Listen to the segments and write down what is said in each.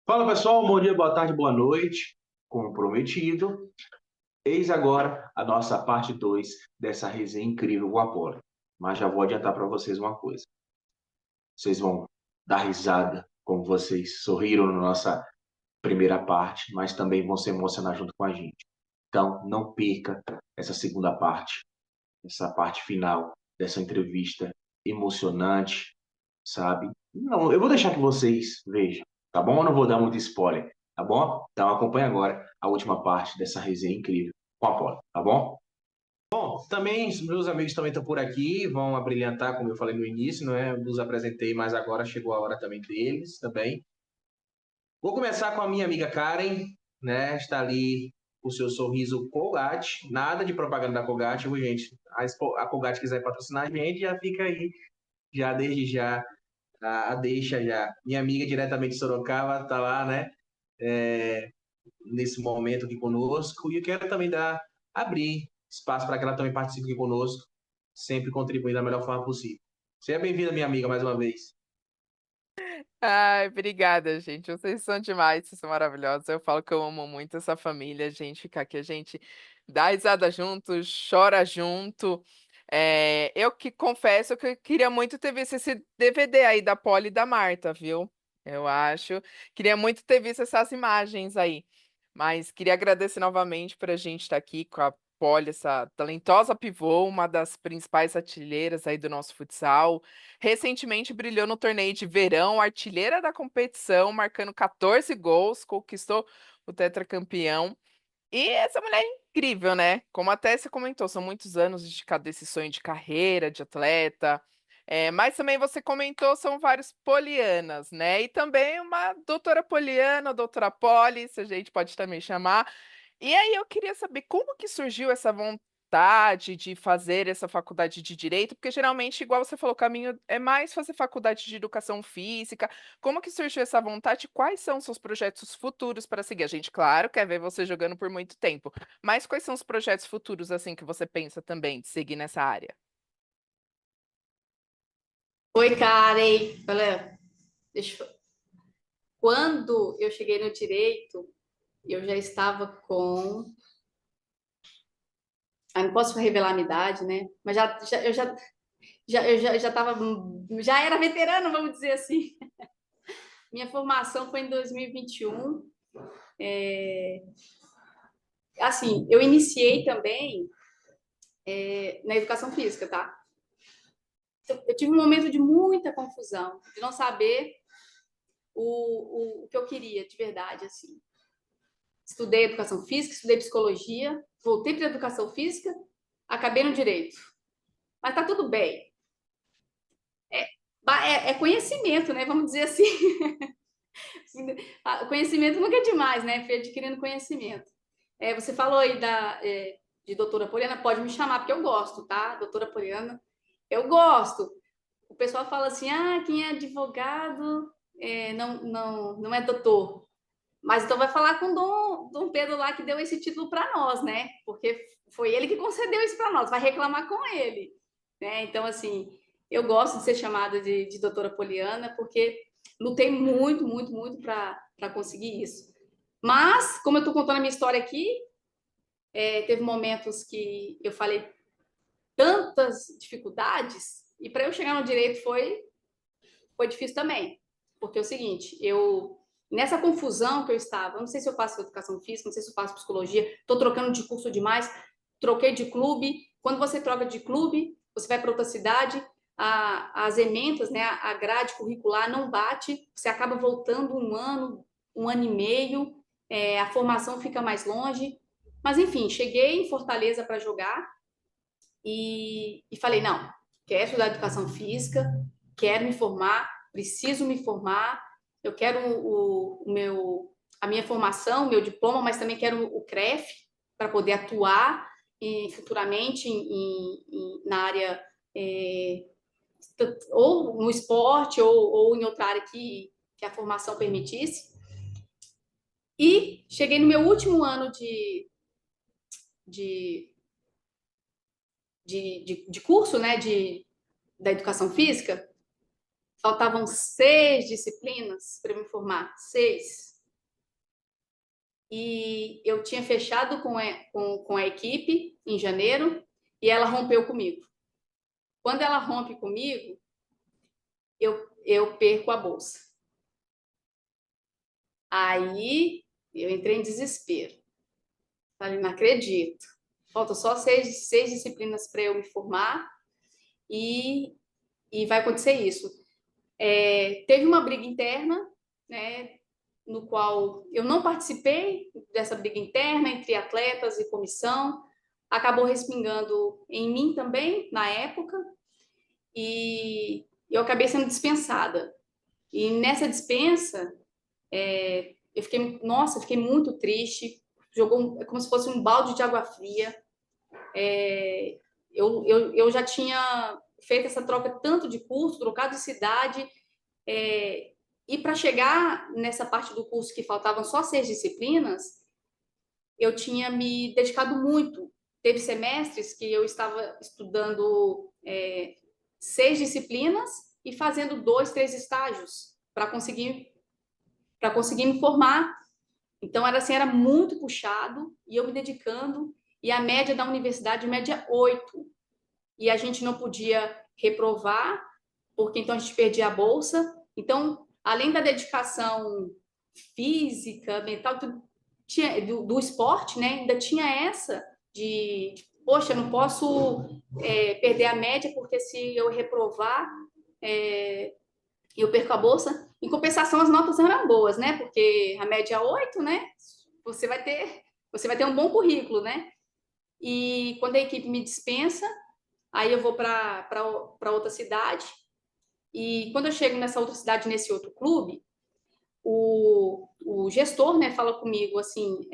Fala pessoal, bom dia, boa tarde, boa noite. Como prometido, eis agora a nossa parte 2 dessa resenha incrível com o Apolo. Mas já vou adiantar para vocês uma coisa: vocês vão dar risada, como vocês sorriram na nossa primeira parte, mas também vão se emocionar junto com a gente. Então, não perca essa segunda parte, essa parte final dessa entrevista emocionante, sabe? Não, eu vou deixar que vocês vejam, tá bom? Eu não vou dar muito spoiler, tá bom? Então acompanhe agora a última parte dessa resenha incrível com a Paula, tá bom? Bom, também os meus amigos também estão por aqui, vão abrilhantar, como eu falei no início, não é? Eu os apresentei, mas agora chegou a hora também deles, também. Vou começar com a minha amiga Karen, né? Está ali com o seu sorriso Colgate, nada de propaganda da Colgate, viu, gente? A Colgate quiser patrocinar a gente, já fica aí, já desde já a deixa já. Minha amiga diretamente de Sorocaba está lá, né? É, nesse momento aqui conosco. E eu quero também abrir espaço para que ela também participe aqui conosco, sempre contribuindo da melhor forma possível. Seja bem-vinda, minha amiga, mais uma vez. Ai, obrigada, gente. Vocês são demais, vocês são maravilhosos. Eu falo que eu amo muito essa família, a gente ficar aqui, a gente dá risada junto, chora junto. Eu que confesso que eu queria muito ter visto esse DVD aí da Polly e da Marta, viu? Eu acho. Queria muito ter visto essas imagens aí. Mas queria agradecer novamente por a gente estar aqui com a Polly, essa talentosa pivô, uma das principais artilheiras aí do nosso futsal. Recentemente brilhou no torneio de verão, artilheira da competição, marcando 14 gols, conquistou o tetracampeão. E essa mulher é incrível, né? Como até você comentou, são muitos anos dedicado a esse sonho de carreira, de atleta. Mas também você comentou, são vários polianas, né? E também uma doutora poliana, doutora Poli, se a gente pode também chamar. E aí eu queria saber como que surgiu essa vontade de fazer essa faculdade de direito, porque geralmente, igual você falou, o caminho é mais fazer faculdade de educação física. Como que surgiu essa vontade? Quais são seus projetos futuros para seguir? A gente, claro, quer ver você jogando por muito tempo, mas quais são os projetos futuros assim que você pensa também de seguir nessa área? Oi, Karen. Olha, quando eu cheguei no direito, eu já estava com. Ah, não posso revelar a minha idade, né? Mas eu já estava. Já era veterano, vamos dizer assim. Minha formação foi em 2021. Assim, eu iniciei também na educação física, tá? Eu tive um momento de muita confusão, de não saber o que eu queria de verdade, assim. Estudei educação física, estudei psicologia, voltei para educação física, acabei no direito. Mas tá tudo bem. É conhecimento, né? Vamos dizer assim. Conhecimento nunca é demais, né? Fui adquirindo conhecimento. Você falou aí de doutora Poliana, pode me chamar, porque eu gosto, tá? Doutora Poliana, eu gosto. O pessoal fala assim, quem é advogado não é doutor. Mas então vai falar com o Dom Pedro lá que deu esse título para nós, né? Porque foi ele que concedeu isso para nós, vai reclamar com ele. Né? Então, assim, eu gosto de ser chamada de doutora Poliana, porque lutei muito, muito, muito para conseguir isso. Mas, como eu estou contando a minha história aqui, teve momentos que eu falei tantas dificuldades, e para eu chegar no direito foi difícil também. Porque é o seguinte, nessa confusão que eu estava, não sei se eu faço educação física, não sei se eu faço psicologia, estou trocando de curso demais, troquei de clube. Quando você troca de clube, você vai para outra cidade, as ementas, né, a grade curricular não bate, você acaba voltando um ano e meio, a formação fica mais longe. Mas enfim, cheguei em Fortaleza para jogar e falei, não, quero estudar educação física, quero me formar, preciso me formar, eu quero a minha formação, o meu diploma, mas também quero o CREF para poder atuar futuramente na área ou no esporte ou em outra área que a formação permitisse. E cheguei no meu último ano de, de curso, né, da educação física. Faltavam 6 disciplinas para me formar, 6. e eu tinha fechado com a equipe em janeiro e ela rompeu comigo. Quando ela rompe comigo, eu perco a bolsa. Aí eu entrei em desespero. Falei, não acredito. Faltam só seis disciplinas para eu me formar e vai acontecer isso. Teve uma briga interna, né, no qual eu não participei dessa briga interna entre atletas e comissão. Acabou respingando em mim também, na época, e eu acabei sendo dispensada. E nessa dispensa, eu fiquei muito triste. Jogou como se fosse um balde de água fria. Eu já tinha feito essa troca tanto de curso, trocado de cidade, e para chegar nessa parte do curso que faltavam só 6 disciplinas, eu tinha me dedicado muito. Teve semestres que eu estava estudando 6 disciplinas e fazendo 2, 3 estágios para conseguir me formar. Então, era muito puxado e eu me dedicando. E a média da universidade, média 8. E a gente não podia reprovar, porque então a gente perdia a bolsa. Então, além da dedicação física, mental, do esporte, né? Ainda tinha essa poxa, eu não posso perder a média, porque se eu reprovar, eu perco a bolsa. Em compensação, as notas eram boas, né? Porque a média 8, né? Você vai ter um bom currículo, né? E quando a equipe me dispensa, aí eu vou para outra cidade. E quando eu chego nessa outra cidade, nesse outro clube, o gestor, né, fala comigo assim,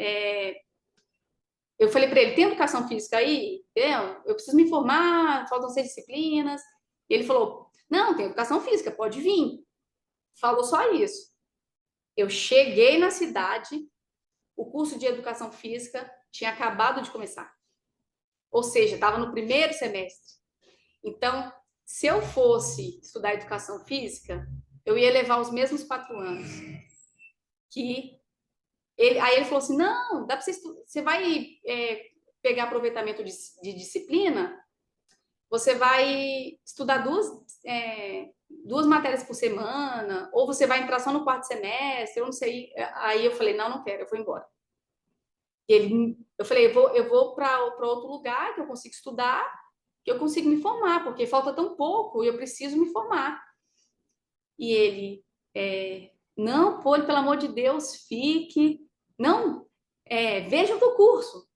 eu falei para ele, tem educação física aí? Eu preciso me formar, faltam 6 disciplinas. E ele falou, não, tem educação física, pode vir. Falou só isso. Eu cheguei na cidade, o curso de educação física tinha acabado de começar. Ou seja, estava no primeiro semestre. Então, se eu fosse estudar educação física, eu ia levar os mesmos 4 anos. Aí ele falou assim, não, dá para você vai pegar aproveitamento de disciplina, você vai estudar duas matérias por semana, ou você vai entrar só no 4º semestre, eu não sei. Aí eu falei, não quero, eu vou embora. Eu falei, eu vou para outro lugar que eu consigo estudar, que eu consigo me formar, porque falta tão pouco e eu preciso me formar. E ele, não, Poli, pelo amor de Deus, fique. Não, veja o teu curso.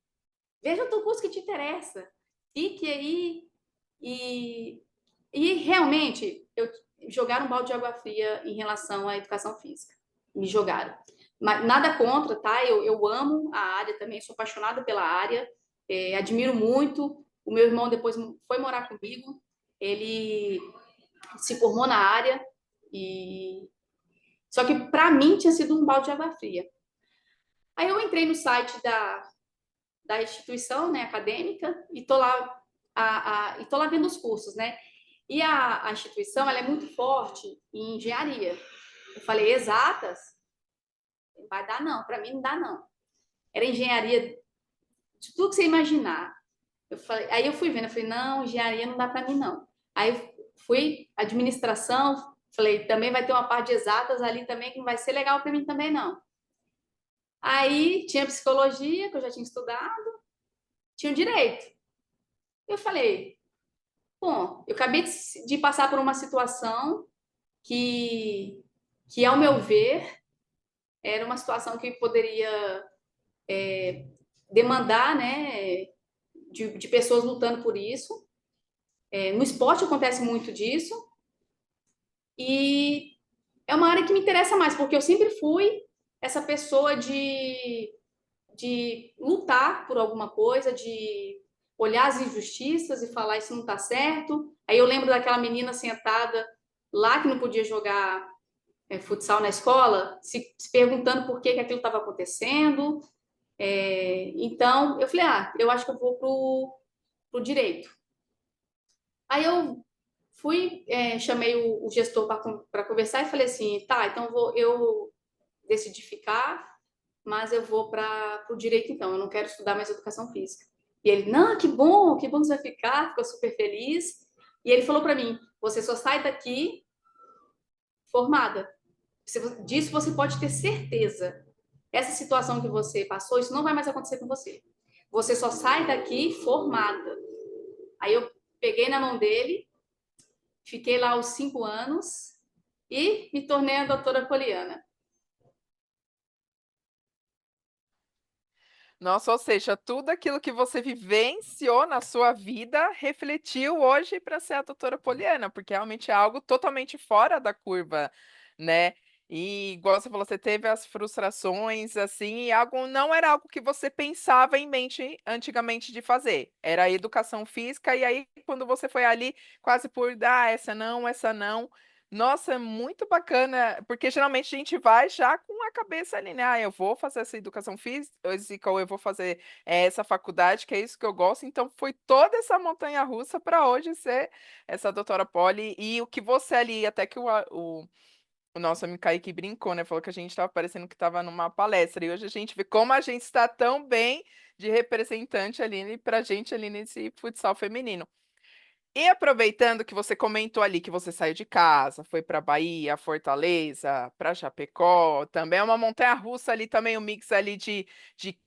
Veja o teu curso que te interessa. Fique aí. E realmente, jogaram um balde de água fria em relação à educação física. Me jogaram. Mas nada contra, tá? Eu amo a área também, sou apaixonada pela área, admiro muito. O meu irmão depois foi morar comigo, ele se formou na área, só que para mim tinha sido um balde de água fria. Aí eu entrei no site da instituição, né, acadêmica, e tô lá vendo os cursos, né? E a instituição, ela é muito forte em engenharia. Eu falei, exatas? Não vai dar não, para mim não dá não. Era engenharia de tudo que você imaginar. Aí eu fui vendo, eu falei, não, engenharia não dá para mim não. Aí fui administração, falei, também vai ter uma parte de exatas ali também que não vai ser legal para mim também não. Aí tinha psicologia, que eu já tinha estudado, tinha o direito. Eu falei, bom, eu acabei de passar por uma situação que ao meu ver, era uma situação que poderia demandar, né, de pessoas lutando por isso. No esporte acontece muito disso. E é uma área que me interessa mais, porque eu sempre fui essa pessoa de lutar por alguma coisa, de olhar as injustiças e falar isso não está certo. Aí eu lembro daquela menina sentada lá que não podia jogar futsal na escola, se perguntando por que aquilo estava acontecendo. Então, eu falei, eu acho que eu vou pro direito. Aí eu fui, chamei o gestor para conversar e falei assim, tá, então eu decidi ficar. mas eu vou para o direito então, eu não quero estudar mais educação física. E ele, não, que bom que você vai ficar, ficou super feliz. E ele falou para mim, você só sai daqui formada. Disso você pode ter certeza. Essa situação que você passou, isso não vai mais acontecer com você. Você só sai daqui formada. Aí eu peguei na mão dele, fiquei lá os 5 anos e me tornei a doutora Poliana. Nossa, ou seja, tudo aquilo que você vivenciou na sua vida refletiu hoje para ser a doutora Poliana, porque realmente é algo totalmente fora da curva, né? E igual você falou, você teve as frustrações, assim, e algo não era algo que você pensava em mente antigamente de fazer. Era a educação física, e aí, quando você foi ali, quase por, essa não, essa não. Nossa, é muito bacana, porque geralmente a gente vai já com a cabeça ali, né? Eu vou fazer essa educação física, ou eu vou fazer essa faculdade, que é isso que eu gosto. Então, foi toda essa montanha-russa para hoje ser essa doutora Poli. E o que você ali, até que o nosso amigo Kaique brincou, né? Falou que a gente estava parecendo que estava numa palestra. E hoje a gente vê como a gente está tão bem de representante ali para a gente ali nesse futsal feminino. E aproveitando que você comentou ali que você saiu de casa, foi para Bahia, Fortaleza, para Chapecó, também é uma montanha-russa ali também, um mix ali de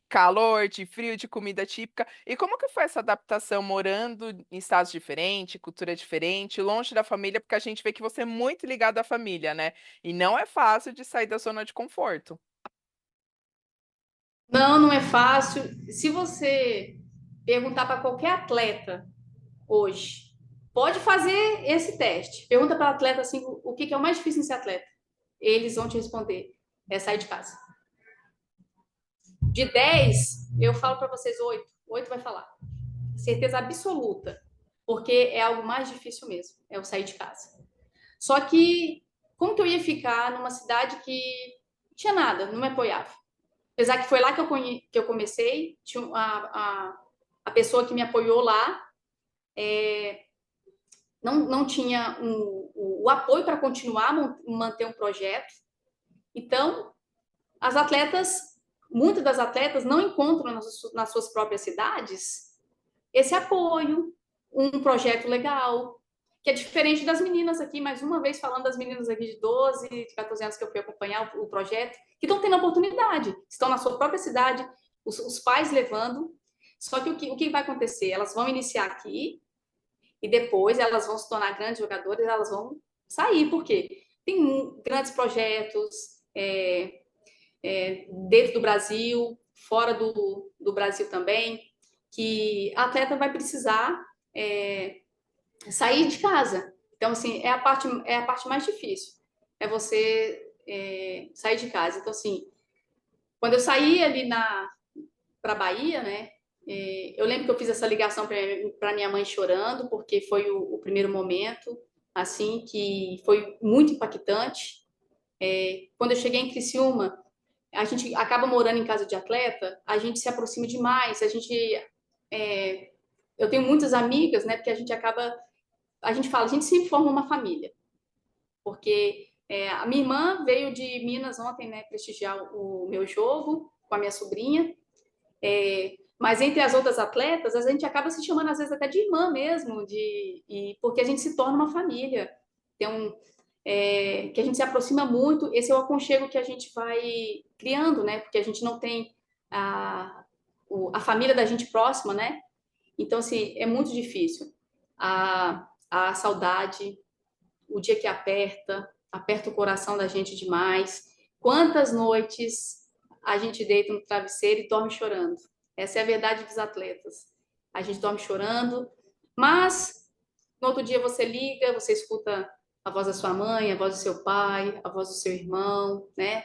calor, de frio, de comida típica. E como que foi essa adaptação morando em estados diferentes, cultura diferente, longe da família, porque a gente vê que você é muito ligado à família, né? E não é fácil de sair da zona de conforto. Não, não é fácil. Se você perguntar para qualquer atleta hoje, pode fazer esse teste. Pergunta para o atleta assim, o que é o mais difícil em ser atleta. Eles vão te responder, é sair de casa. De 10, eu falo para vocês 8. 8 vai falar. Certeza absoluta. Porque é algo mais difícil mesmo, é o sair de casa. Só que, como que eu ia ficar numa cidade que não tinha nada, não me apoiava? Apesar que foi lá que eu comecei, tinha a pessoa que me apoiou lá não tinha o apoio para continuar manter um projeto. Então, as atletas, muitas das atletas não encontram nas suas próprias cidades esse apoio, um projeto legal, que é diferente das meninas aqui, mais uma vez falando das meninas aqui de 12, de 14 anos que eu fui acompanhar o projeto, que estão tendo oportunidade, estão na sua própria cidade, os pais levando. Só que o que vai acontecer? Elas vão iniciar aqui e depois elas vão se tornar grandes jogadoras, elas vão sair, porque tem grandes projetos dentro do Brasil, fora do Brasil também, que a atleta vai precisar sair de casa. Então, assim, é a parte mais difícil, é você sair de casa. Então, assim, quando eu saí ali para Bahia, né, eu lembro que eu fiz essa ligação para minha mãe chorando, porque foi o primeiro momento, assim, que foi muito impactante. Quando eu cheguei em Criciúma, a gente acaba morando em casa de atleta, a gente se aproxima demais, eu tenho muitas amigas, né, porque a gente fala, a gente sempre forma uma família, porque a minha irmã veio de Minas ontem, né, prestigiar o meu jogo com a minha sobrinha, mas entre as outras atletas, a gente acaba se chamando às vezes até de irmã mesmo, porque a gente se torna uma família. Tem que a gente se aproxima muito, esse é o aconchego que a gente vai criando, né? Porque a gente não tem a família da gente próxima, né? Então, assim, é muito difícil. A saudade, o dia que aperta o coração da gente demais. Quantas noites a gente deita no travesseiro e dorme chorando? Essa é a verdade dos atletas. A gente dorme chorando, mas no outro dia você liga, você escuta a voz da sua mãe, a voz do seu pai, a voz do seu irmão, né?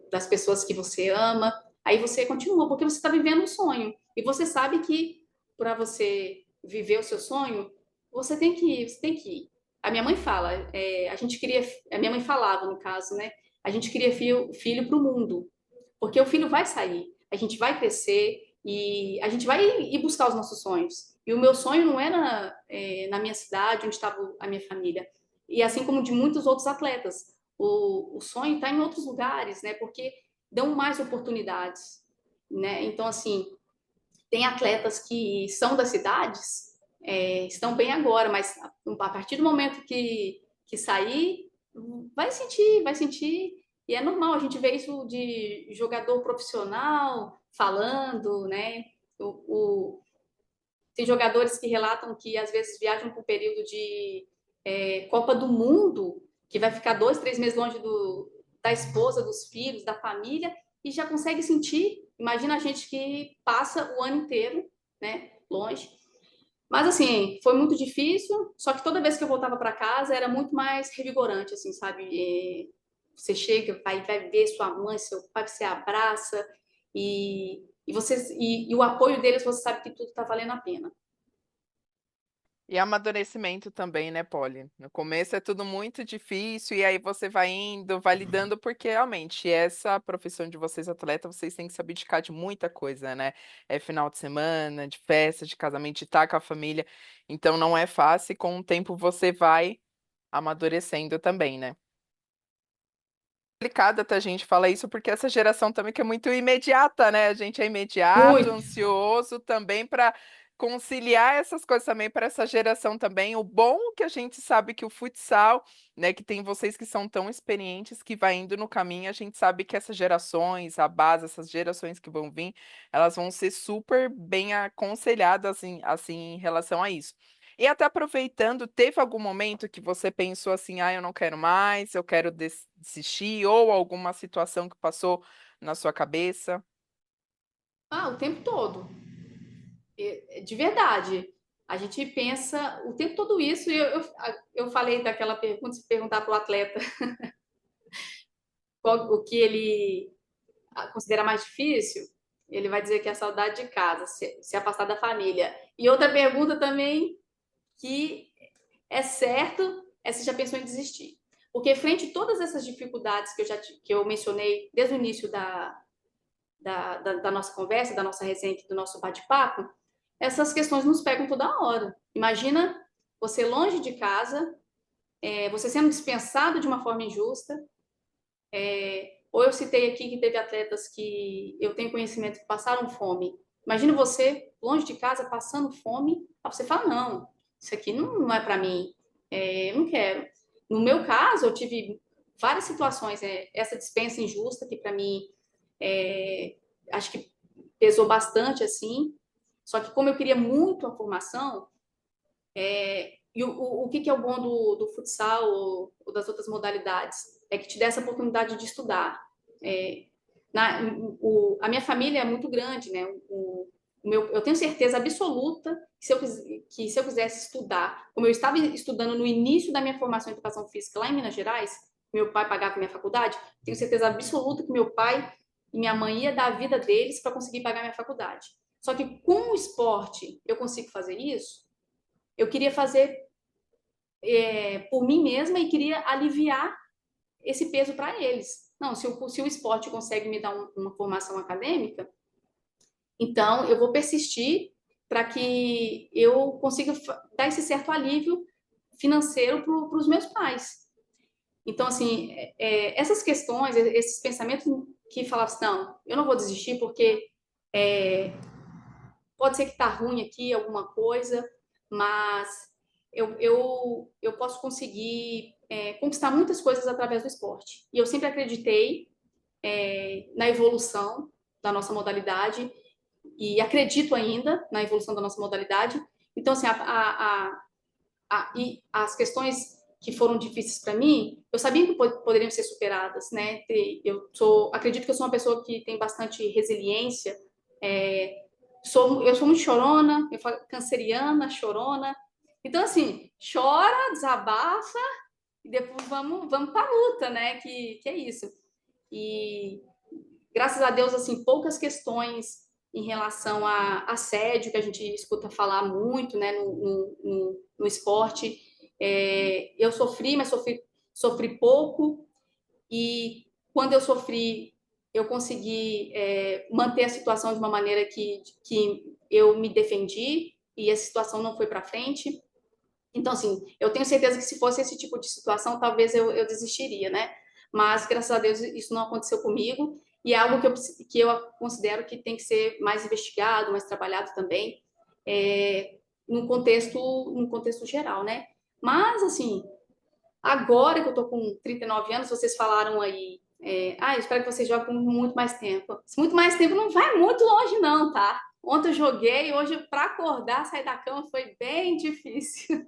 Das pessoas que você ama. Aí você continua, porque você está vivendo um sonho. E você sabe que para você viver o seu sonho, você tem que ir, você tem que ir. A minha mãe fala, a minha mãe falava, no caso, né? A gente cria filho para o mundo, porque o filho vai sair, a gente vai crescer e a gente vai ir buscar os nossos sonhos. E o meu sonho não era na minha cidade, onde estava a minha família. E assim como de muitos outros atletas, o sonho está em outros lugares, né? Porque dão mais oportunidades, né? Então, assim, tem atletas que são das cidades, estão bem agora, mas a partir do momento que sair, vai sentir, e é normal, a gente vê isso de jogador profissional falando, né? Tem jogadores que relatam que às vezes viajam para um período de Copa do Mundo, que vai ficar 2, 3 meses longe da esposa, dos filhos, da família, e já consegue sentir. Imagina a gente que passa o ano inteiro, né, longe. Mas assim, foi muito difícil, só que toda vez que eu voltava para casa era muito mais revigorante, assim, sabe? Você chega, vai ver sua mãe, seu pai, você abraça e o apoio deles, você sabe que tudo está valendo a pena. E amadurecimento também, né, Polly? No começo é tudo muito difícil, e aí você vai indo, vai lidando, porque realmente essa profissão de vocês, atleta, vocês têm que se abdicar de muita coisa, né? É final de semana, de festa, de casamento, de estar com a família. Então não é fácil, e com o tempo você vai amadurecendo também, né? Complicado até a gente falar isso, porque essa geração também que é muito imediata, né? A gente é imediato, Muito. ansioso também para conciliar essas coisas também para essa geração também. O bom que a gente sabe que o futsal, né, que tem vocês que são tão experientes que vai indo no caminho, a gente sabe que essas gerações, a base, essas gerações que vão vir, elas vão ser super bem aconselhadas assim em relação a isso. E até aproveitando, teve algum momento que você pensou assim, ah, eu não quero mais, eu quero desistir, ou alguma situação que passou na sua cabeça? O tempo todo. De verdade. A gente pensa o tempo todo isso, e eu falei daquela pergunta, se perguntar para o atleta o que ele considera mais difícil, ele vai dizer que é a saudade de casa, se afastar da família. E outra pergunta também que é certo é se já pensou em desistir. Porque frente a todas essas dificuldades que eu mencionei desde o início da nossa conversa, da nossa resenha, do nosso bate-papo, essas questões nos pegam toda hora. Imagina você longe de casa, você sendo dispensado de uma forma injusta. Ou eu citei aqui que teve atletas que eu tenho conhecimento que passaram fome. Imagina você longe de casa passando fome, aí você fala, não, isso aqui não é para mim, eu não quero. No meu caso, eu tive várias situações, essa dispensa injusta que para mim acho que pesou bastante assim. Só que como eu queria muito a formação, e o que é o bom do futsal ou das outras modalidades? É que te dá essa oportunidade de estudar. É, a minha família é muito grande, né? Eu tenho certeza absoluta que se eu quisesse estudar, como eu estava estudando no início da minha formação em educação física lá em Minas Gerais, meu pai pagava a minha faculdade, tenho certeza absoluta que meu pai e minha mãe ia dar a vida deles para conseguir pagar a minha faculdade. Só que com o esporte eu consigo fazer isso. Eu queria fazer por mim mesma e queria aliviar esse peso para eles. Não, se o esporte consegue me dar uma formação acadêmica, então eu vou persistir para que eu consiga dar esse certo alívio financeiro para os meus pais. Então, assim, essas questões, esses pensamentos que falavam assim, não, eu não vou desistir porque pode ser que tá ruim aqui alguma coisa, mas eu posso conseguir conquistar muitas coisas através do esporte. E eu sempre acreditei na evolução da nossa modalidade e acredito ainda na evolução da nossa modalidade. Então, assim, e as questões que foram difíceis para mim, eu sabia que poderiam ser superadas, né? Acredito que eu sou uma pessoa que tem bastante resiliência. Eu sou muito chorona, eu falo canceriana, chorona. Então, assim, chora, desabafa e depois vamos para a luta, né? Que é isso. E graças a Deus, assim, poucas questões em relação a assédio, que a gente escuta falar muito, né, no esporte. Eu sofri, mas sofri pouco. E quando eu sofri, eu consegui manter a situação de uma maneira que eu me defendi e a situação não foi para frente. Então, assim, eu tenho certeza que se fosse esse tipo de situação, talvez eu desistiria, né? Mas, graças a Deus, isso não aconteceu comigo. e é algo que eu considero que tem que ser mais investigado, mais trabalhado também, no contexto geral, né? Mas, assim, agora que eu tô com 39 anos, vocês falaram aí, eu espero que vocês joguem por muito mais tempo. Muito mais tempo não vai muito longe, não, tá? Ontem eu joguei, hoje para acordar, sair da cama foi bem difícil.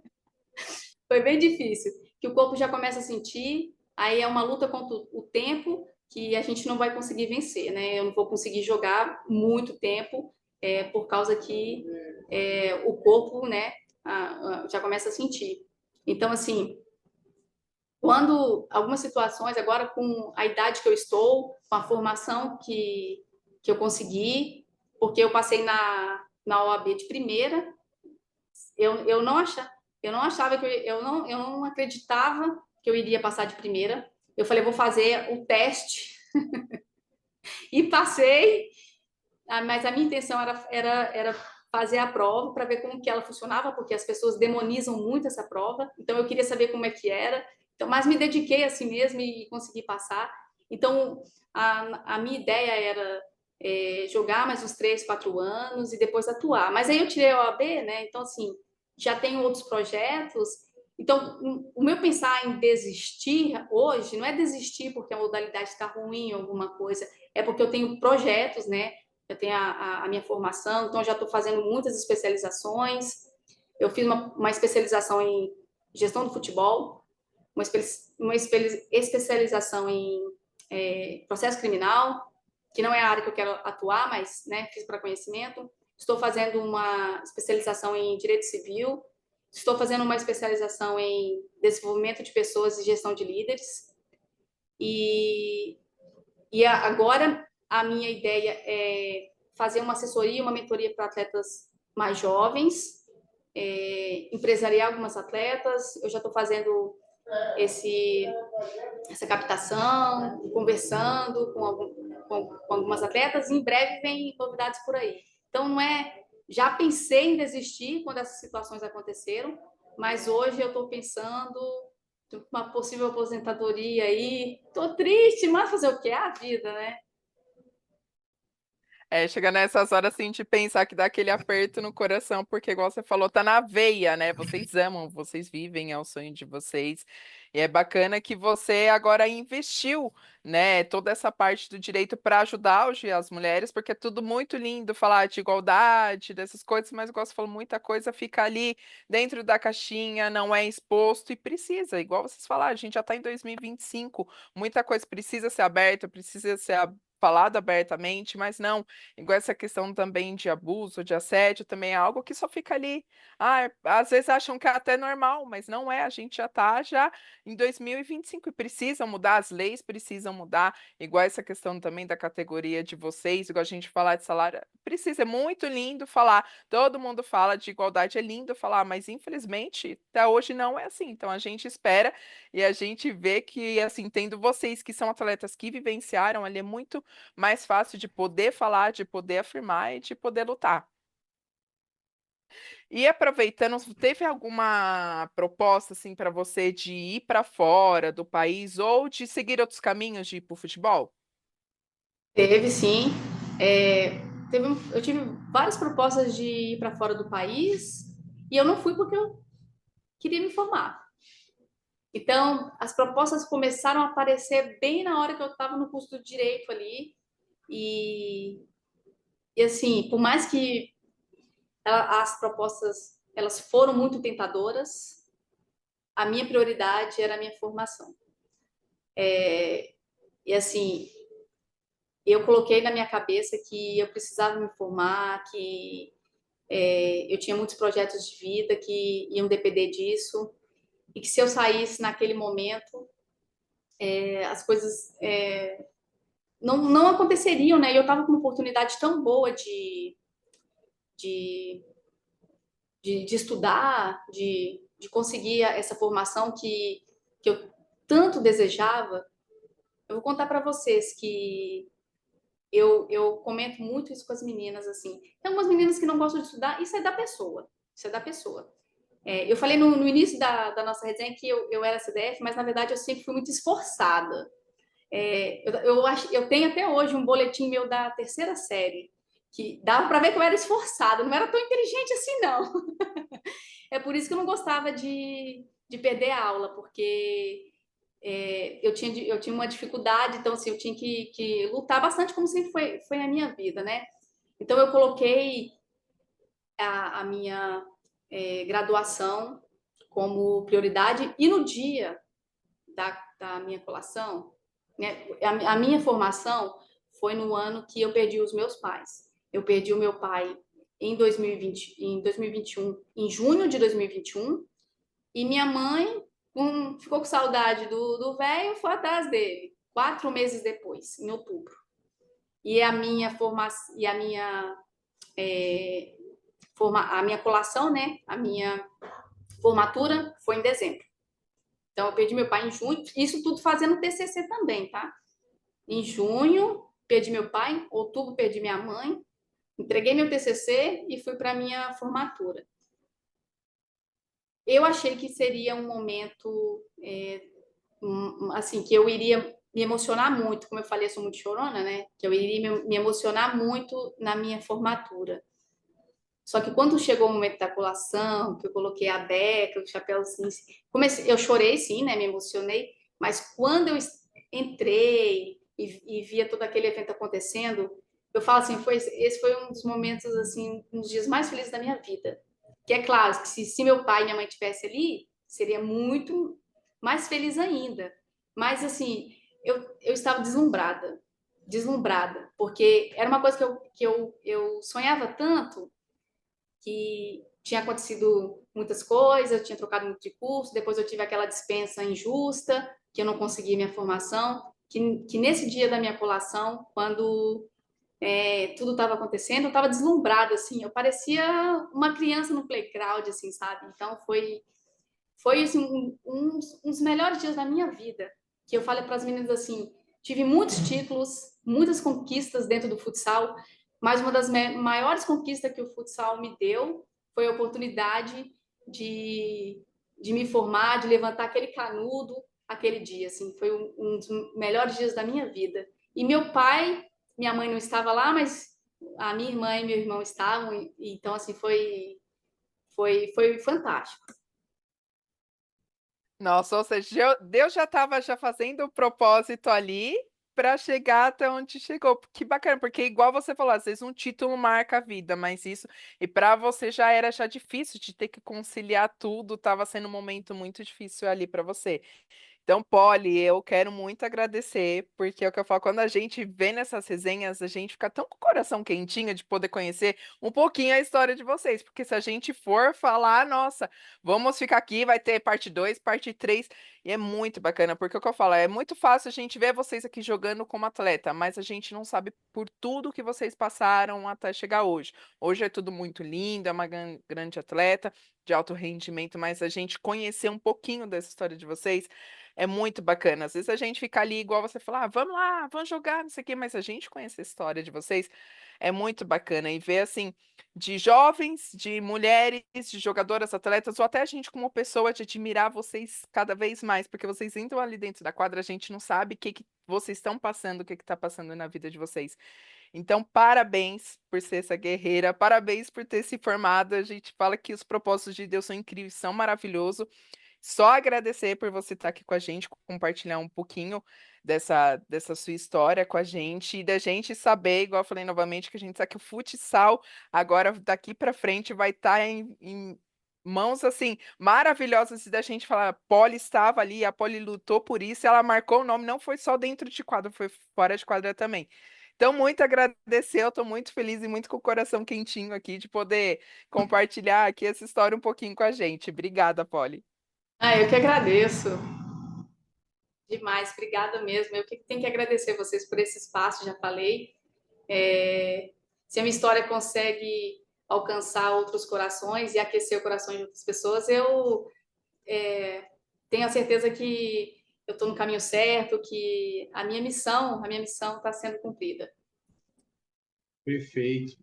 Foi bem difícil. Que o corpo já começa a sentir, aí é uma luta contra o tempo que a gente não vai conseguir vencer, né? Eu não vou conseguir jogar muito tempo, por causa que o corpo, né, já começa a sentir. Então, assim, quando algumas situações, agora com a idade que eu estou, com a formação que eu consegui, porque eu passei na OAB de primeira, eu não achava, eu não achava que eu não acreditava que eu iria passar de primeira. Eu falei, vou fazer o teste e passei, mas a minha intenção era fazer a prova para ver como que ela funcionava, porque as pessoas demonizam muito essa prova, então eu queria saber como é que era. Então, mas me dediquei a si mesma e consegui passar. Então, a minha ideia era jogar mais uns 3, 4 anos e depois atuar. Mas aí eu tirei a OAB, né? Então, assim, já tenho outros projetos. Então, o meu pensar em desistir hoje não é desistir porque a modalidade está ruim ou alguma coisa, é porque eu tenho projetos, né? Eu tenho a minha formação, então já estou fazendo muitas especializações. Eu fiz uma especialização em gestão do futebol, uma especialização em processo criminal, que não é a área que eu quero atuar, mas, né, fiz para conhecimento. Estou fazendo uma especialização em direito civil. Estou fazendo uma especialização em desenvolvimento de pessoas e gestão de líderes. E agora a minha ideia é fazer uma assessoria, uma mentoria para atletas mais jovens, empresariar algumas atletas. Eu já estou fazendo essa captação, conversando com algumas atletas, e em breve vem novidades por aí. Então, não é... Já pensei em desistir quando essas situações aconteceram, mas hoje eu estou pensando uma possível aposentadoria aí. Estou triste, mas fazer o quê? É a vida, né? Chega nessas horas assim de pensar que dá aquele aperto no coração, porque igual você falou, tá na veia, né? Vocês amam, vocês vivem, é o sonho de vocês. E é bacana que você agora investiu, né, toda essa parte do direito para ajudar as mulheres, porque é tudo muito lindo falar de igualdade, dessas coisas, mas igual você falou, muita coisa fica ali dentro da caixinha, não é exposto e precisa, igual vocês falaram, a gente já está em 2025, muita coisa precisa ser aberta, precisa ser falado abertamente, mas não. Igual essa questão também de abuso, de assédio, também é algo que só fica ali. Às vezes acham que é até normal, mas não é. A gente já está já em 2025 e precisam mudar, as leis precisam mudar. Igual essa questão também da categoria de vocês, igual a gente falar de salário, precisa, é muito lindo falar. Todo mundo fala de igualdade, é lindo falar, mas infelizmente até hoje não é assim. Então a gente espera e a gente vê que, assim, tendo vocês que são atletas que vivenciaram ali, é muito mais fácil de poder falar, de poder afirmar e de poder lutar. E aproveitando, teve alguma proposta assim para você de ir para fora do país ou de seguir outros caminhos de ir para o futebol? Teve, sim. Eu tive várias propostas de ir para fora do país e eu não fui porque eu queria me formar. Então, as propostas começaram a aparecer bem na hora que eu estava no curso do direito ali. E assim, por mais que as propostas elas foram muito tentadoras, a minha prioridade era a minha formação. E assim, eu coloquei na minha cabeça que eu precisava me formar, que eu tinha muitos projetos de vida que iam depender disso, e que se eu saísse naquele momento, as coisas não aconteceriam, né? E eu estava com uma oportunidade tão boa de, de estudar, de conseguir essa formação que eu tanto desejava. Eu vou contar para vocês que eu comento muito isso com as meninas, assim. Tem algumas meninas que não gostam de estudar, isso é da pessoa. Isso é da pessoa. Eu falei no início da nossa resenha que eu era CDF, mas na verdade eu sempre fui muito esforçada. Eu tenho até hoje um boletim meu da terceira série, que dava para ver que eu era esforçada, não era tão inteligente assim, não. É por isso que eu não gostava de perder a aula, porque eu tinha uma dificuldade, então assim, eu tinha que lutar bastante, como sempre foi a minha vida, né? Então eu coloquei a minha graduação como prioridade, e no dia da minha colação, né, a minha formação foi no ano que eu perdi os meus pais. Eu perdi o meu pai em 2020, em 2021, em junho de 2021, e minha mãe ficou com saudade do velho, foi atrás dele, 4 meses depois, em outubro. E a minha formação, e a minha colação, né, a minha formatura foi em dezembro. Então, eu perdi meu pai em junho, isso tudo fazendo TCC também, tá? Em junho, perdi meu pai, em outubro, perdi minha mãe, entreguei meu TCC e fui para minha formatura. Eu achei que seria um momento, assim, que eu iria me emocionar muito, como eu falei, eu sou muito chorona, né? Que eu iria me emocionar muito na minha formatura. Só que quando chegou o momento da colação, que eu coloquei a beca, o chapéuzinho, eu chorei sim, né? Me emocionei, mas quando eu entrei e via todo aquele evento acontecendo, eu falo assim, esse foi um dos momentos, assim, um dos dias mais felizes da minha vida. Que é claro, que se meu pai e minha mãe estivessem ali, seria muito mais feliz ainda. Mas, assim, eu estava deslumbrada, porque era uma coisa eu sonhava tanto, que tinha acontecido muitas coisas, eu tinha trocado muito de curso, depois eu tive aquela dispensa injusta, que eu não consegui minha formação, que nesse dia da minha colação, quando tudo estava acontecendo, eu estava deslumbrada, assim, eu parecia uma criança no playground, assim, sabe? Então foi assim, um dos melhores dias da minha vida, que eu falei para as meninas assim, tive muitos títulos, muitas conquistas dentro do futsal, mas uma das maiores conquistas que o futsal me deu foi a oportunidade de me formar, de levantar aquele canudo aquele dia, assim, foi um dos melhores dias da minha vida. E meu pai, minha mãe não estava lá, mas a minha irmã e meu irmão estavam, então assim foi fantástico. Nossa, ou seja, Deus já estava já fazendo o propósito ali para chegar até onde chegou. Que bacana, porque igual você falou, às vezes um título marca a vida, mas isso e para você já era já difícil de ter que conciliar tudo, estava sendo um momento muito difícil ali para você. Então, Polly, eu quero muito agradecer, porque é o que eu falo, quando a gente vê nessas resenhas, a gente fica tão com o coração quentinho de poder conhecer um pouquinho a história de vocês, porque se a gente for falar, nossa, vamos ficar aqui, vai ter parte 2, parte 3, e é muito bacana, porque é o que eu falo, é muito fácil a gente ver vocês aqui jogando como atleta, mas a gente não sabe por tudo que vocês passaram até chegar hoje. Hoje é tudo muito lindo, é uma grande atleta, de alto rendimento, mas a gente conhecer um pouquinho dessa história de vocês é muito bacana. Às vezes a gente fica ali, igual você falar, ah, vamos lá, vamos jogar, não sei o quê, mas a gente conhece a história de vocês, é muito bacana. E ver, assim, de jovens, de mulheres, de jogadoras, atletas, ou até a gente como pessoa, de admirar vocês cada vez mais, porque vocês entram ali dentro da quadra, a gente não sabe o que que vocês estão passando, o que que está passando na vida de vocês. Então, parabéns por ser essa guerreira, parabéns por ter se formado. A gente fala que os propósitos de Deus são incríveis, são maravilhosos. Só agradecer por você estar aqui com a gente, compartilhar um pouquinho dessa sua história com a gente e da gente saber, igual eu falei novamente, que a gente sabe que o futsal agora daqui para frente vai estar em mãos assim maravilhosas e da gente falar, a Polly estava ali, a Polly lutou por isso, ela marcou o nome, não foi só dentro de quadra, foi fora de quadra também. Então, muito agradecer, eu estou muito feliz e muito com o coração quentinho aqui de poder compartilhar aqui essa história um pouquinho com a gente. Obrigada, Polly. Ah, eu que agradeço demais, obrigada mesmo. Eu que tenho que agradecer vocês por esse espaço, já falei. Se a minha história consegue alcançar outros corações e aquecer o coração de outras pessoas, eu tenho a certeza que eu estou no caminho certo, que a minha missão está sendo cumprida. Perfeito.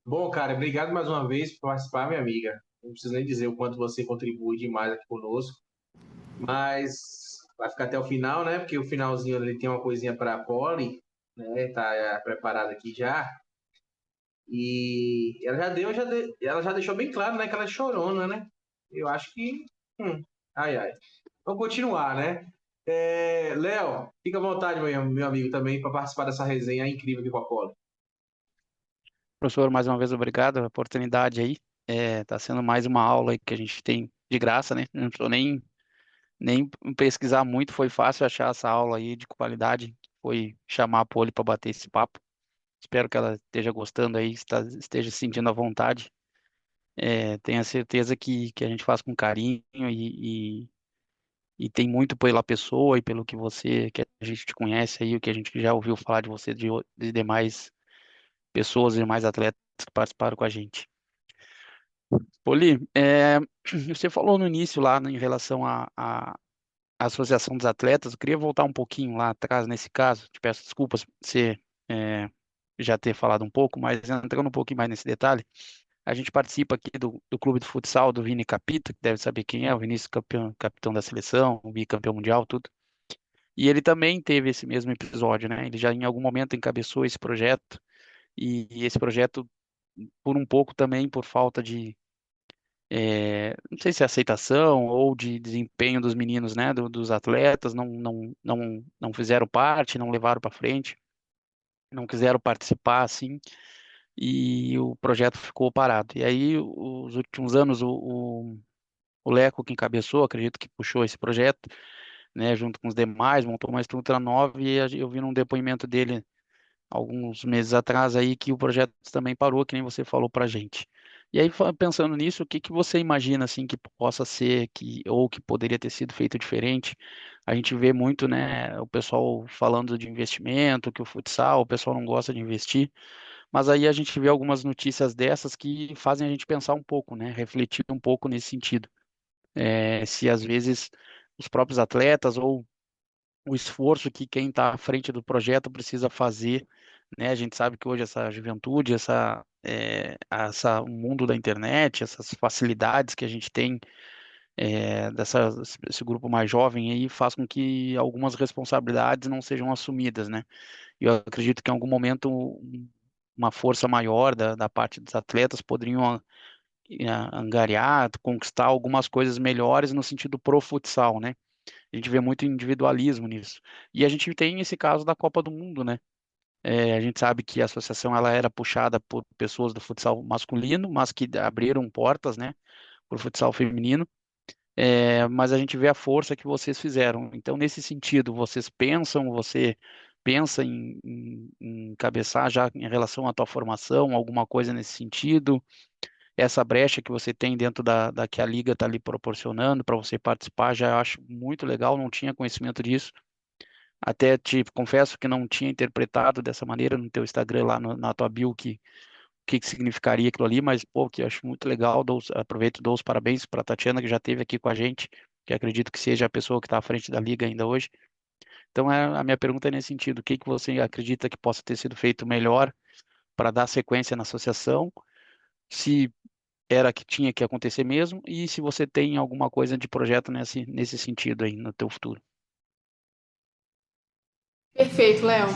Bom, cara, obrigado mais uma vez por participar, minha amiga. Não preciso nem dizer o quanto você contribui demais aqui conosco. Mas vai ficar até o final, né? Porque o finalzinho ali tem uma coisinha para a Poli, né? Tá preparada aqui já. E ela já deixou bem claro, né? Que ela é chorona, né? Eu acho que. Ai, ai. Vamos continuar, né? Léo, fica à vontade, meu amigo, também, para participar dessa resenha incrível aqui com a Poli. Professor, mais uma vez, obrigado pela oportunidade aí. Tá sendo mais uma aula aí que a gente tem de graça, né? Não precisou nem pesquisar muito, foi fácil achar essa aula aí de qualidade. Foi chamar a Poli para bater esse papo. Espero que ela esteja gostando aí, esteja se sentindo à vontade. Tenho a certeza que a gente faz com carinho e tem muito pela pessoa e pelo que a gente te conhece aí, o que a gente já ouviu falar de você, de demais pessoas e demais atletas que participaram com a gente. Poli, você falou no início lá, né, em relação à Associação dos Atletas, eu queria voltar um pouquinho lá atrás nesse caso, te peço desculpas por você já ter falado um pouco, mas entrando um pouquinho mais nesse detalhe, a gente participa aqui do clube de futsal do Vini Capita, que deve saber quem é, o Vinícius capitão da seleção, bicampeão mundial, tudo. E ele também teve esse mesmo episódio, né? Ele já em algum momento encabeçou esse projeto, e esse projeto, por um pouco também, por falta de não sei se é aceitação ou de desempenho dos meninos, né, dos atletas, não fizeram parte, não levaram para frente, não quiseram participar, assim, e o projeto ficou parado. E aí, os últimos anos, o Leco, que encabeçou, acredito que puxou esse projeto, né, junto com os demais, montou uma estrutura nova, e eu vi num depoimento dele alguns meses atrás aí que o projeto também parou, que nem você falou pra gente. E aí, pensando nisso, o que que você imagina assim que possa ser ou que poderia ter sido feito diferente? A gente vê muito, né, o pessoal falando de investimento, que o futsal, o pessoal não gosta de investir, mas aí a gente vê algumas notícias dessas que fazem a gente pensar um pouco, né, refletir um pouco nesse sentido. Se às vezes os próprios atletas ou o esforço que quem está à frente do projeto precisa fazer, né? A gente sabe que hoje essa juventude, o mundo da internet, essas facilidades que a gente tem esse grupo mais jovem aí faz com que algumas responsabilidades não sejam assumidas, né? E eu acredito que em algum momento uma força maior da parte dos atletas poderiam angariar, conquistar algumas coisas melhores no sentido pro futsal, né? A gente vê muito individualismo nisso. E a gente tem esse caso da Copa do Mundo, né? A gente sabe que a associação ela era puxada por pessoas do futsal masculino, mas que abriram portas, né, para o futsal feminino. Mas a gente vê a força que vocês fizeram. Então, nesse sentido, você pensa em encabeçar já em relação à tua formação, alguma coisa nesse sentido? Essa brecha que você tem dentro da que a liga está lhe proporcionando para você participar, já acho muito legal, não tinha conhecimento disso. Até te confesso que não tinha interpretado dessa maneira no teu Instagram, lá na tua bio, que significaria aquilo ali, mas, pô, que eu acho muito legal, aproveito e dou os parabéns para a Tatiana, que já esteve aqui com a gente, que acredito que seja a pessoa que está à frente da liga ainda hoje. Então, a minha pergunta é nesse sentido, o que você acredita que possa ter sido feito melhor para dar sequência na associação, se era que tinha que acontecer mesmo, e se você tem alguma coisa de projeto nesse sentido aí no teu futuro. Perfeito, Léo.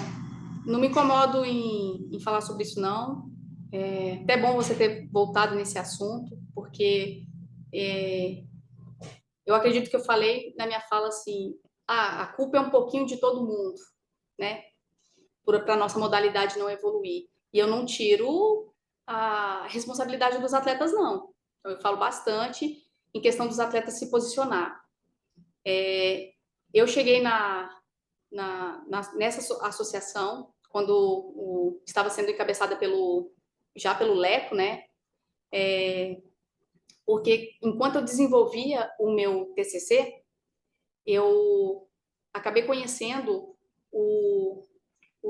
Não me incomodo em falar sobre isso, não. É até bom você ter voltado nesse assunto, porque eu acredito que eu falei na minha fala assim, a culpa é um pouquinho de todo mundo, né? Para a nossa modalidade não evoluir. E eu não tiro a responsabilidade dos atletas, não. Então, eu falo bastante em questão dos atletas se posicionar. Eu cheguei nessa associação quando estava sendo encabeçada já pelo Leco, né? Porque enquanto eu desenvolvia o meu TCC, eu acabei conhecendo o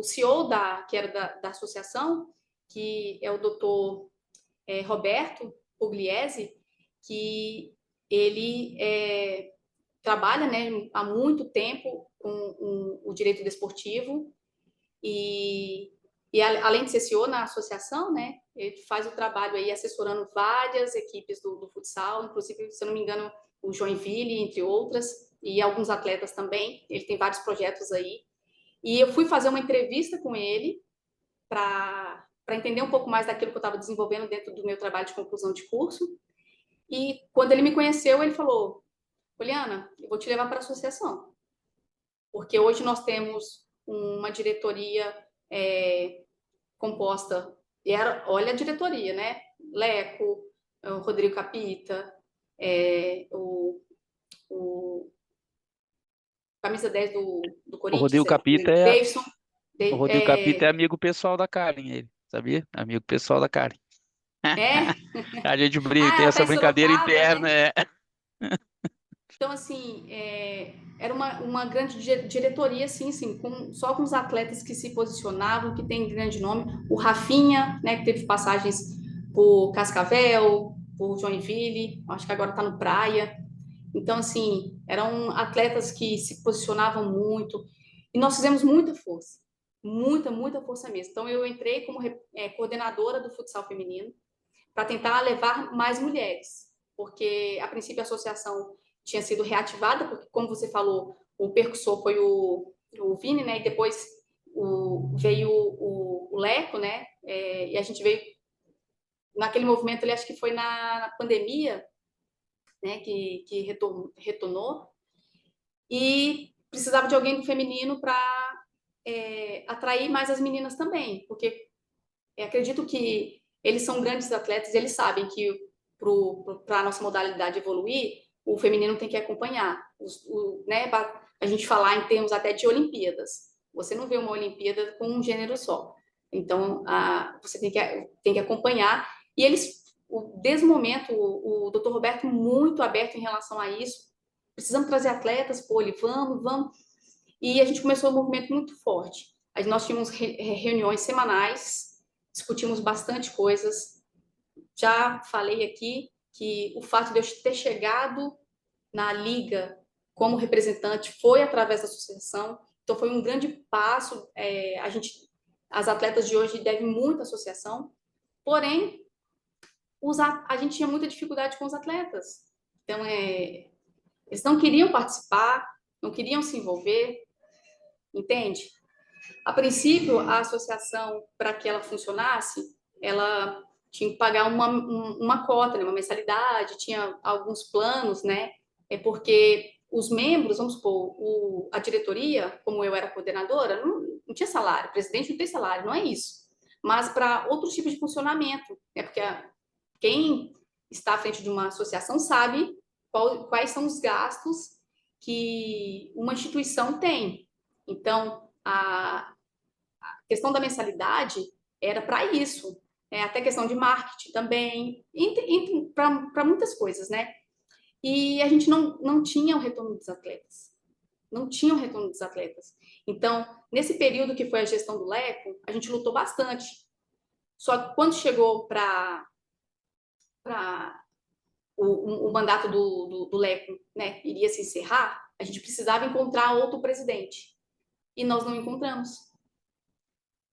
CEO que era da associação, que é o doutor Roberto Pugliese, que ele trabalha, né, há muito tempo com o direito desportivo e além de ser CEO na associação, né, ele faz o trabalho aí assessorando várias equipes do futsal, inclusive, se eu não me engano, o Joinville, entre outras. e alguns atletas também. Ele tem vários projetos aí. E eu fui fazer uma entrevista com ele para entender um pouco mais daquilo que eu estava desenvolvendo dentro do meu trabalho de conclusão de curso. E quando ele me conheceu, ele falou: Poliana, eu vou te levar para a associação, porque hoje nós temos uma diretoria composta, olha a diretoria, né? Leco, o Rodrigo Capita, o camisa 10 do O Corinthians, Rodrigo Capita Davidson. o Rodrigo Capita é amigo pessoal da Karen, ele, sabia? Amigo pessoal da Karen. É? A gente brinca, tem Ela tá essa em brincadeira Sorocaba, interna, né? Então, assim, era uma grande diretoria, assim, só com os atletas que se posicionavam, que tem grande nome. O Rafinha, né, que teve passagens por Cascavel, por Joinville, acho que agora está no Praia. Então, assim, eram atletas que se posicionavam muito. E nós fizemos muita força, muita força mesmo. Então, eu entrei como coordenadora do futsal feminino para tentar levar mais mulheres, porque, a princípio, a associação tinha sido reativada, porque, como você falou, o percussor foi o Vini, né? E depois veio o Leco, né? E a gente veio naquele movimento, ele acho que foi na pandemia, né? Que retornou, e precisava de alguém do feminino para atrair mais as meninas também, porque acredito que eles são grandes atletas, e eles sabem que para a nossa modalidade evoluir, o feminino tem que acompanhar, né? A gente falar em termos até de Olimpíadas. Você não vê uma Olimpíada com um gênero só. Então, você tem que acompanhar. E eles, desde o momento, o Dr. Roberto muito aberto em relação a isso. Precisamos trazer atletas, pô, ele, vamos. E a gente começou um movimento muito forte. Nós tínhamos reuniões semanais, discutimos bastante coisas. Já falei aqui que o fato de eu ter chegado na liga como representante foi através da associação. Então, foi um grande passo. As atletas de hoje devem muito à associação. Porém, a gente tinha muita dificuldade com os atletas. Então, eles não queriam participar, não queriam se envolver, entende? A princípio, a associação, para que ela funcionasse, ela tinha que pagar uma cota, né, uma mensalidade, tinha alguns planos, né? Porque os membros, vamos supor, a diretoria, como eu era coordenadora, não tinha salário, o presidente não tem salário, não é isso. Mas para outros tipos de funcionamento, né? Porque quem está à frente de uma associação sabe quais são os gastos que uma instituição tem. Então, a questão da mensalidade era para isso, até questão de marketing também, para muitas coisas, né? E a gente não tinha o retorno dos atletas, não tinha o retorno dos atletas. Então, nesse período que foi a gestão do Leco, a gente lutou bastante. Só que quando chegou para o mandato do Leco, né, iria se encerrar, a gente precisava encontrar outro presidente. E nós não encontramos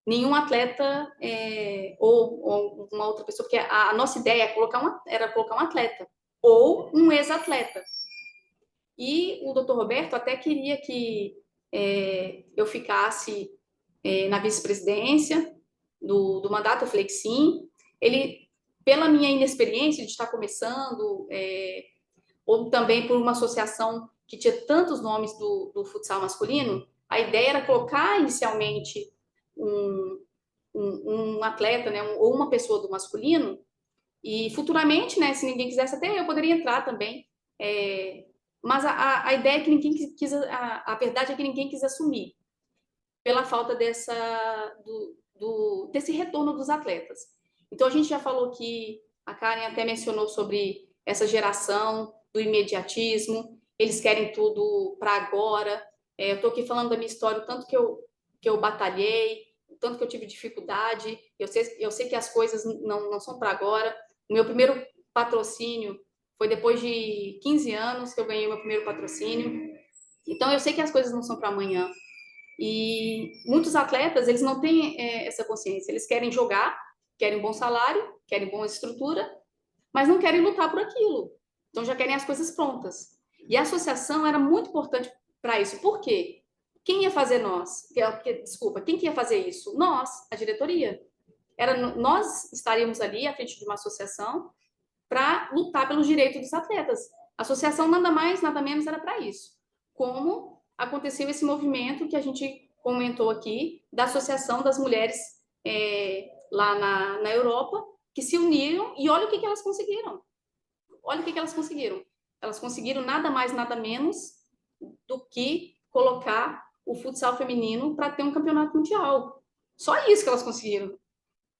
nenhum atleta ou uma outra pessoa, porque a nossa ideia era colocar um atleta ou um ex-atleta. E o Dr. Roberto até queria que eu ficasse na vice-presidência do mandato. Eu falei que sim. Ele, pela minha inexperiência de estar começando, ou também por uma associação que tinha tantos nomes do futsal masculino, a ideia era colocar inicialmente um atleta, né, ou uma pessoa do masculino, e futuramente, né, se ninguém quisesse, até eu poderia entrar também. Mas a ideia é que ninguém quis, a verdade é que ninguém quis assumir, pela falta desse retorno dos atletas. Então, a gente já falou que a Karen até mencionou sobre essa geração do imediatismo, eles querem tudo para agora. Eu estou aqui falando da minha história, o tanto que eu batalhei, o tanto que eu tive dificuldade. Eu sei que as coisas não são para agora. O meu primeiro patrocínio foi depois de 15 anos que eu ganhei o meu primeiro patrocínio. Então, eu sei que as coisas não são para amanhã. E muitos atletas, eles não têm essa consciência. Eles querem jogar, querem bom salário, querem boa estrutura, mas não querem lutar por aquilo. Então, já querem as coisas prontas. E a associação era muito importante para isso. Por quê? Quem ia fazer quem que ia fazer isso? Nós, a diretoria. Nós estaríamos ali à frente de uma associação para lutar pelos direitos dos atletas. A associação nada mais, nada menos era para isso. Como aconteceu esse movimento que a gente comentou aqui, da Associação das Mulheres lá na Europa, que se uniram e olha o que elas conseguiram. Olha o que elas conseguiram. Elas conseguiram nada mais, nada menos do que colocar o futsal feminino para ter um campeonato mundial. Só isso que elas conseguiram.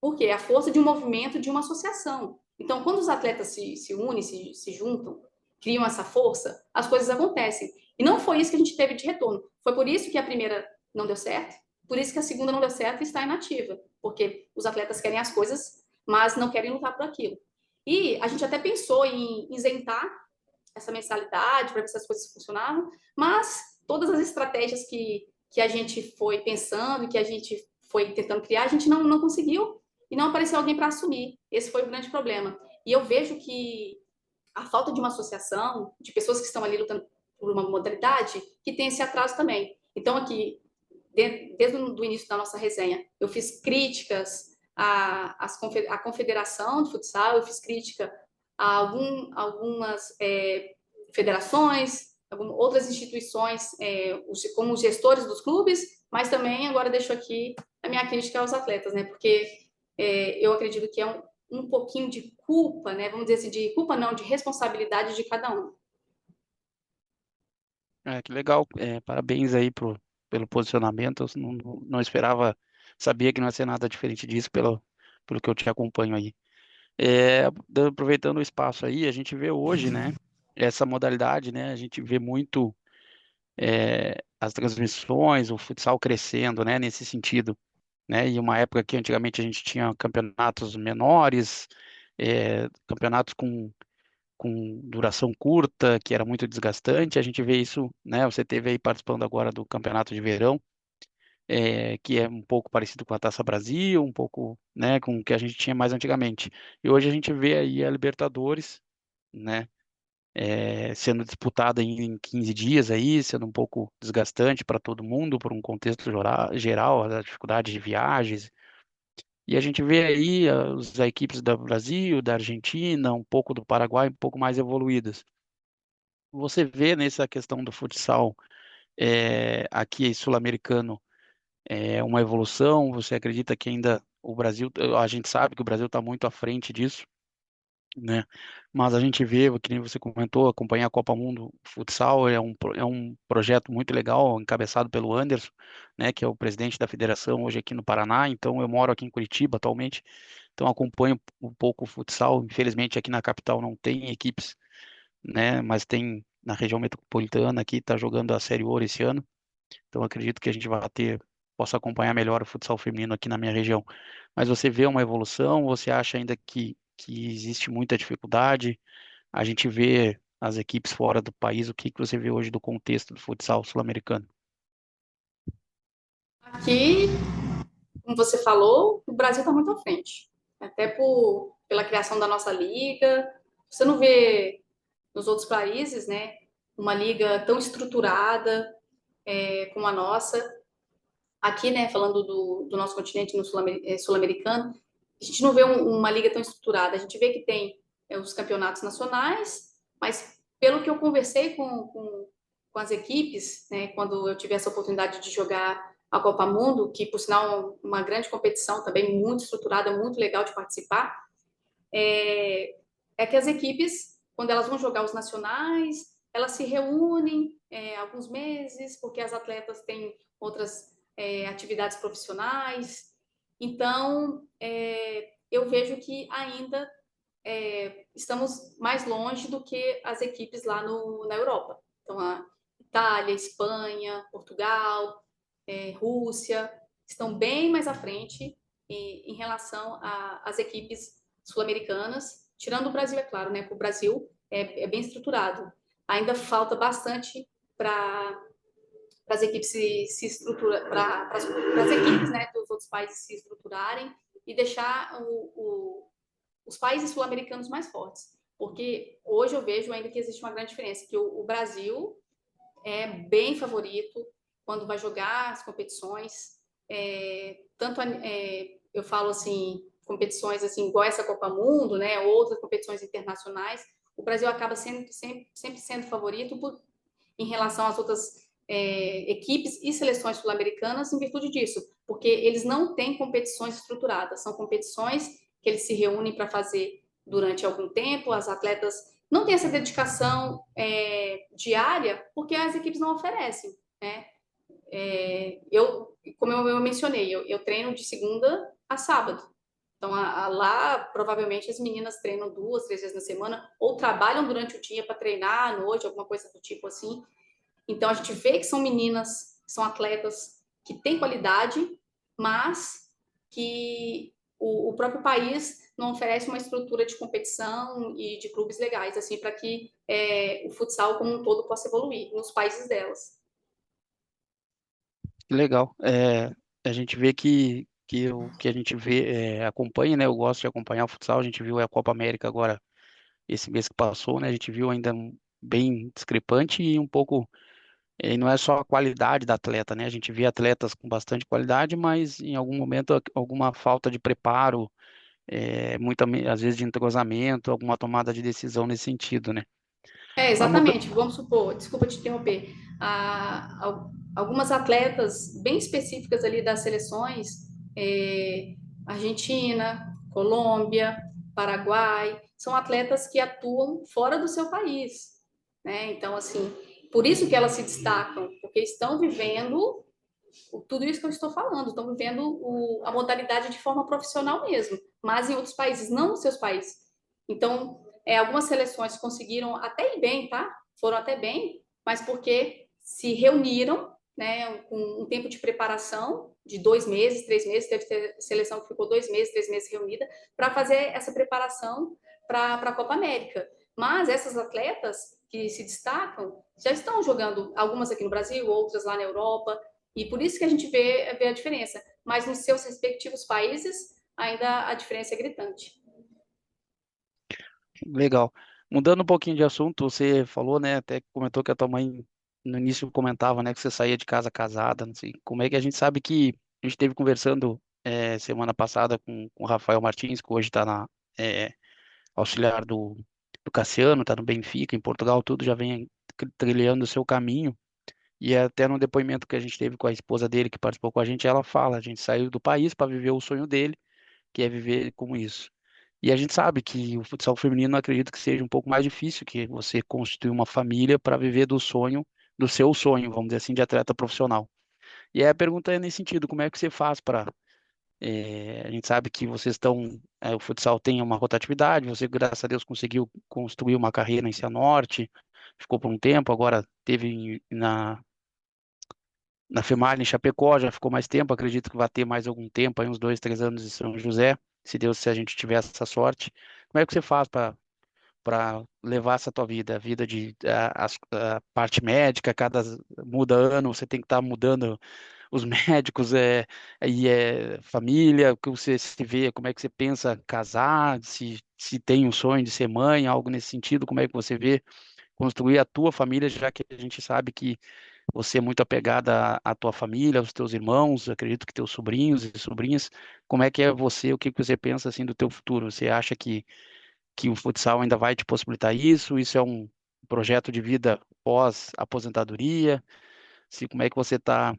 Por quê? A força de um movimento, de uma associação. Então, quando os atletas se unem, se juntam, criam essa força, as coisas acontecem. E não foi isso que a gente teve de retorno. Foi por isso que a primeira não deu certo, por isso que a segunda não deu certo e está inativa. Porque os atletas querem as coisas, mas não querem lutar por aquilo. E a gente até pensou em isentar essa mensalidade para ver se as coisas funcionavam, mas todas as estratégias que a gente foi pensando e que a gente foi tentando criar, a gente não conseguiu e não apareceu alguém para assumir. Esse foi o grande problema. E eu vejo que a falta de uma associação, de pessoas que estão ali lutando por uma modalidade, que tem esse atraso também. Então, aqui, desde o início da nossa resenha, eu fiz críticas à Confederação de Futsal, eu fiz crítica a algumas federações, outras instituições, como os gestores dos clubes, mas também agora deixo aqui a minha crítica aos atletas, né? Porque eu acredito que é um pouquinho de culpa, né? Vamos dizer assim, de culpa não, de responsabilidade de cada um. Que legal. Parabéns aí pelo posicionamento. Eu não esperava, sabia que não ia ser nada diferente disso pelo que eu te acompanho aí. Aproveitando o espaço aí, a gente vê hoje, né, essa modalidade, né, a gente vê muito as transmissões, o futsal crescendo, né, nesse sentido, né, e uma época que antigamente a gente tinha campeonatos menores, campeonatos com duração curta, que era muito desgastante, a gente vê isso, né, você teve aí participando agora do campeonato de verão, que é um pouco parecido com a Taça Brasil, um pouco, né, com o que a gente tinha mais antigamente. E hoje a gente vê aí a Libertadores, né, sendo disputada em 15 dias aí, sendo um pouco desgastante para todo mundo, por um contexto geral, as dificuldades de viagens. E a gente vê aí as equipes do Brasil, da Argentina, um pouco do Paraguai, um pouco mais evoluídas. Você vê nessa questão do futsal aqui sul-americano uma evolução? Você acredita que ainda o Brasil, a gente sabe que o Brasil está muito à frente disso, né? Mas a gente vê, que nem você comentou, acompanhar a Copa Mundo Futsal é um projeto muito legal, encabeçado pelo Anderson, né? Que é o presidente da federação hoje aqui no Paraná. Então eu moro aqui em Curitiba atualmente, então acompanho um pouco o futsal. Infelizmente aqui na capital não tem equipes, né? Mas tem na região metropolitana aqui, está jogando a Série Ouro esse ano. Então acredito que a gente possa acompanhar melhor o futsal feminino aqui na minha região. Mas você vê uma evolução? Você acha ainda que existe muita dificuldade? A gente vê as equipes fora do país. O que você vê hoje do contexto do futsal sul-americano? Aqui, como você falou, o Brasil está muito à frente. Até pela criação da nossa liga. Você não vê nos outros países, né, uma liga tão estruturada como a nossa. Aqui, né, falando do nosso continente no sul-americano, a gente não vê uma liga tão estruturada. A gente vê que tem os campeonatos nacionais, mas pelo que eu conversei com as equipes, né, quando eu tive essa oportunidade de jogar a Copa Mundo, que por sinal uma grande competição também muito estruturada, muito legal de participar, que as equipes, quando elas vão jogar os nacionais, elas se reúnem alguns meses, porque as atletas têm outras atividades profissionais. Então, eu vejo que ainda estamos mais longe do que as equipes lá na Europa. Então, a Itália, Espanha, Portugal, Rússia, estão bem mais à frente em relação às equipes sul-americanas, tirando o Brasil, é claro, né? Porque o Brasil é bem estruturado. Ainda falta bastante para as equipes se estruturar, para as equipes, né, dos outros países se estruturarem e deixar os países sul-americanos mais fortes. Porque hoje eu vejo ainda que existe uma grande diferença, que o Brasil é bem favorito quando vai jogar as competições, eu falo assim, competições assim, igual essa Copa Mundo, né, outras competições internacionais, o Brasil acaba sempre sendo favorito em relação às outras equipes e seleções sul-americanas em virtude disso, porque eles não têm competições estruturadas, são competições que eles se reúnem para fazer durante algum tempo, as atletas não têm essa dedicação diária, porque as equipes não oferecem, né? Como eu mencionei, eu treino de segunda a sábado. Então, lá, provavelmente, as meninas treinam 2, 3 vezes na semana, ou trabalham durante o dia para treinar à noite, alguma coisa do tipo assim. Então, a gente vê que são meninas, são atletas que têm qualidade, mas que o próprio país não oferece uma estrutura de competição e de clubes legais, assim, para que o futsal como um todo possa evoluir nos países delas. Legal. A gente vê que o que a gente vê, acompanha, né? Eu gosto de acompanhar o futsal. A gente viu a Copa América agora, esse mês que passou, né? A gente viu ainda bem discrepante e um pouco. E não é só a qualidade da atleta, né? A gente vê atletas com bastante qualidade, mas em algum momento alguma falta de preparo, às vezes de entrosamento, alguma tomada de decisão nesse sentido, né? Mas muda... Exatamente. Vamos supor, desculpa te interromper, algumas atletas bem específicas ali das seleções, Argentina, Colômbia, Paraguai, são atletas que atuam fora do seu país, né? Então, assim, por isso que elas se destacam, porque estão vivendo tudo isso que eu estou falando, estão vivendo a modalidade de forma profissional mesmo, mas em outros países, não nos seus países. Então, algumas seleções conseguiram até ir bem, tá? Foram até bem, mas porque se reuniram, né, com um tempo de preparação de 2 meses, 3 meses, teve seleção que ficou 2 meses, 3 meses reunida, para fazer essa preparação para a Copa América. Mas essas atletas que se destacam já estão jogando, algumas aqui no Brasil, outras lá na Europa, e por isso que a gente vê a diferença. Mas nos seus respectivos países, ainda a diferença é gritante. Legal. Mudando um pouquinho de assunto, você falou, né? Até comentou que a tua mãe no início comentava, né, que você saía de casa casada, não sei. Como é que a gente sabe que a gente esteve conversando semana passada com o Rafael Martins, que hoje está auxiliar do Cassiano, está no Benfica, em Portugal, tudo já vem trilhando o seu caminho. E até no depoimento que a gente teve com a esposa dele, que participou com a gente, ela fala, a gente saiu do país para viver o sonho dele, que é viver como isso. E a gente sabe que o futsal feminino acredito que seja um pouco mais difícil, que você construir uma família para viver do sonho, do seu sonho, vamos dizer assim, de atleta profissional. E aí a pergunta é nesse sentido, como é que você faz para... a gente sabe que vocês estão... o futsal tem uma rotatividade, você, graças a Deus, conseguiu construir uma carreira em Cianorte, ficou por um tempo, agora teve na FEMAR, em Chapecó, já ficou mais tempo, acredito que vai ter mais algum tempo, aí uns 2, 3 anos em São José, se a gente tiver essa sorte. Como é que você faz para levar essa tua vida, a vida a parte médica, muda ano, você tem que estar mudando os médicos, família, o que você se vê, como é que você pensa casar, se tem um sonho de ser mãe, algo nesse sentido, como é que você vê construir a tua família, já que a gente sabe que você é muito apegada à tua família, aos teus irmãos, acredito que teus sobrinhos e sobrinhas. Como é que é você, o que que você pensa assim do teu futuro? Você acha que o futsal ainda vai te possibilitar isso? Isso é um projeto de vida pós-aposentadoria? Se, como é que você está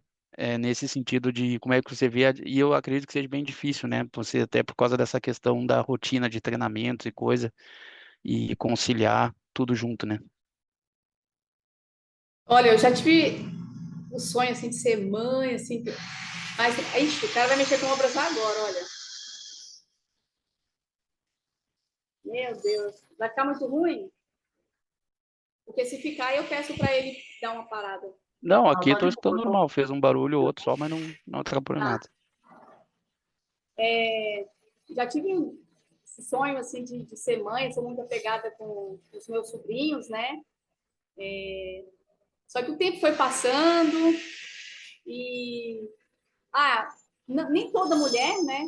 nesse sentido de como é que você vê? E eu acredito que seja bem difícil, né? Você até por causa dessa questão da rotina de treinamentos e coisa, e conciliar tudo junto, né? Olha, eu já tive o sonho, assim, de ser mãe, assim, mas, ixi, o cara vai mexer com obras agora, olha. Meu Deus, vai ficar muito ruim? Porque se ficar, eu peço para ele dar uma parada, Não, Não, aqui tá estou de escutando boa. normal, fez um barulho ou outro só, mas não atrapalhou tá? nada. Já tive esse sonho, assim, de ser mãe, sou muito apegada com os meus sobrinhos, né? Só que o tempo foi passando e... nem toda mulher, né?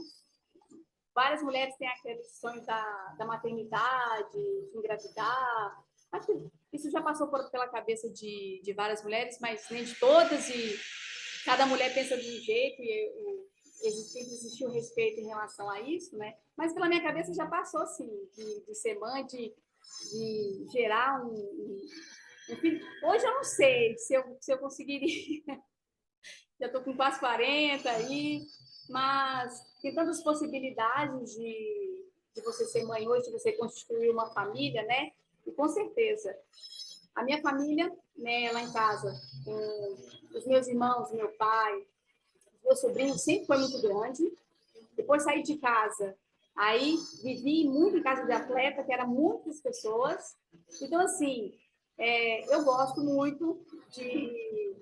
várias mulheres têm aquele sonho da maternidade, de engravidar. Acho que isso já passou pela cabeça de várias mulheres, mas nem de todas, e cada mulher pensa de um jeito, e tem que existir um respeito em relação a isso, né? Mas pela minha cabeça já passou, sim, de ser mãe, de gerar um filho. Hoje eu não sei se eu conseguiria. Já estou com quase 40 aí, mas tem tantas possibilidades de você ser mãe hoje, de você constituir uma família, né? E com certeza, a minha família, né, lá em casa, com os meus irmãos, meu pai, meu sobrinho, sempre foi muito grande. Depois saí de casa, aí vivi muito em casa de atleta, que eram muitas pessoas. Então, assim, eu gosto muito de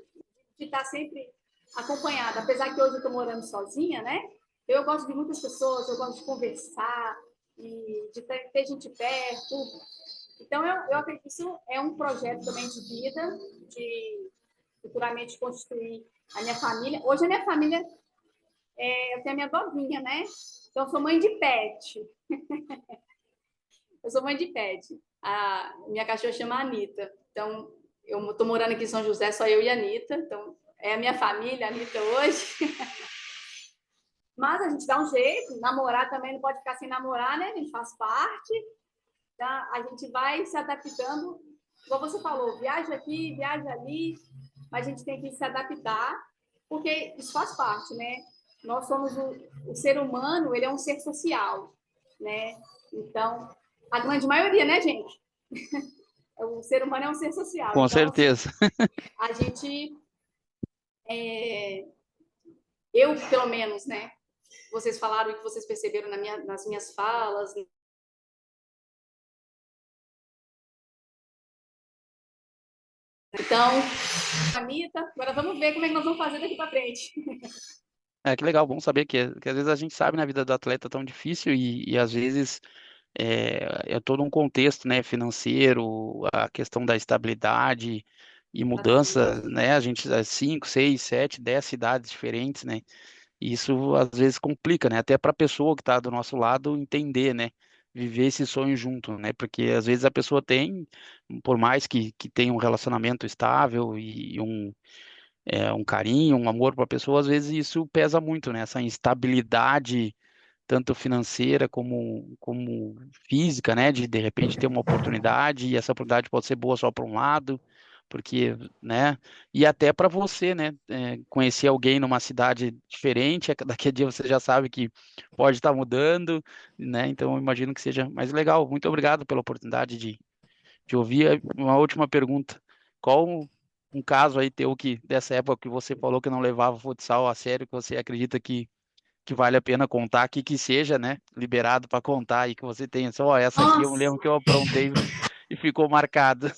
estar sempre acompanhada, apesar que hoje eu estou morando sozinha, né? Eu gosto de muitas pessoas, eu gosto de conversar, e de ter gente perto. Então, eu acredito que isso é um projeto também de vida, de futuramente constituir a minha família. Hoje a minha família, eu tenho a minha doguinha, né? Então, eu sou mãe de pet. Eu sou mãe de pet. A minha cachorra chama Anitta. Então, eu estou morando aqui em São José, só eu e a Anitta. Então, é a minha família, a Anitta, hoje. Mas a gente dá um jeito. Namorar também não pode ficar sem namorar, né? A gente faz parte. Tá? A gente vai se adaptando. Como você falou, viaja aqui, viaja ali. Mas a gente tem que se adaptar, porque isso faz parte, né? Nós somos o ser humano, ele é um ser social, né? Então, a grande maioria, né, gente? O ser humano é um ser social. Com Então, assim, certeza. a gente, eu, pelo menos, né? Vocês falaram e que vocês perceberam nas minhas falas. Então, Anitta, agora vamos ver como é que nós vamos fazer daqui para frente. Que legal, bom saber que às vezes a gente sabe na vida do atleta é tão difícil e às vezes é todo um contexto, né, financeiro, a questão da estabilidade e mudança, né, a gente 5, 6, 7, 10 cidades diferentes, né, e isso às vezes complica, né, até para a pessoa que está do nosso lado entender, né, viver esse sonho junto, né, porque às vezes a pessoa tem, por mais que tenha um relacionamento estável e um carinho, um amor para a pessoa, às vezes isso pesa muito, né, essa instabilidade tanto financeira como física, né? De repente ter uma oportunidade e essa oportunidade pode ser boa só para um lado, porque, né? E até para você, né? Conhecer alguém numa cidade diferente, daqui a dia você já sabe que pode estar mudando, né? Então eu imagino que seja mais legal. Muito obrigado pela oportunidade de ouvir. Uma última pergunta: qual um caso aí teu que dessa época que você falou que não levava o futsal a sério, que você acredita que vale a pena contar, que seja, né, liberado para contar e que você tenha só, essa aqui eu me Nossa, lembro que eu aprontei e ficou marcado.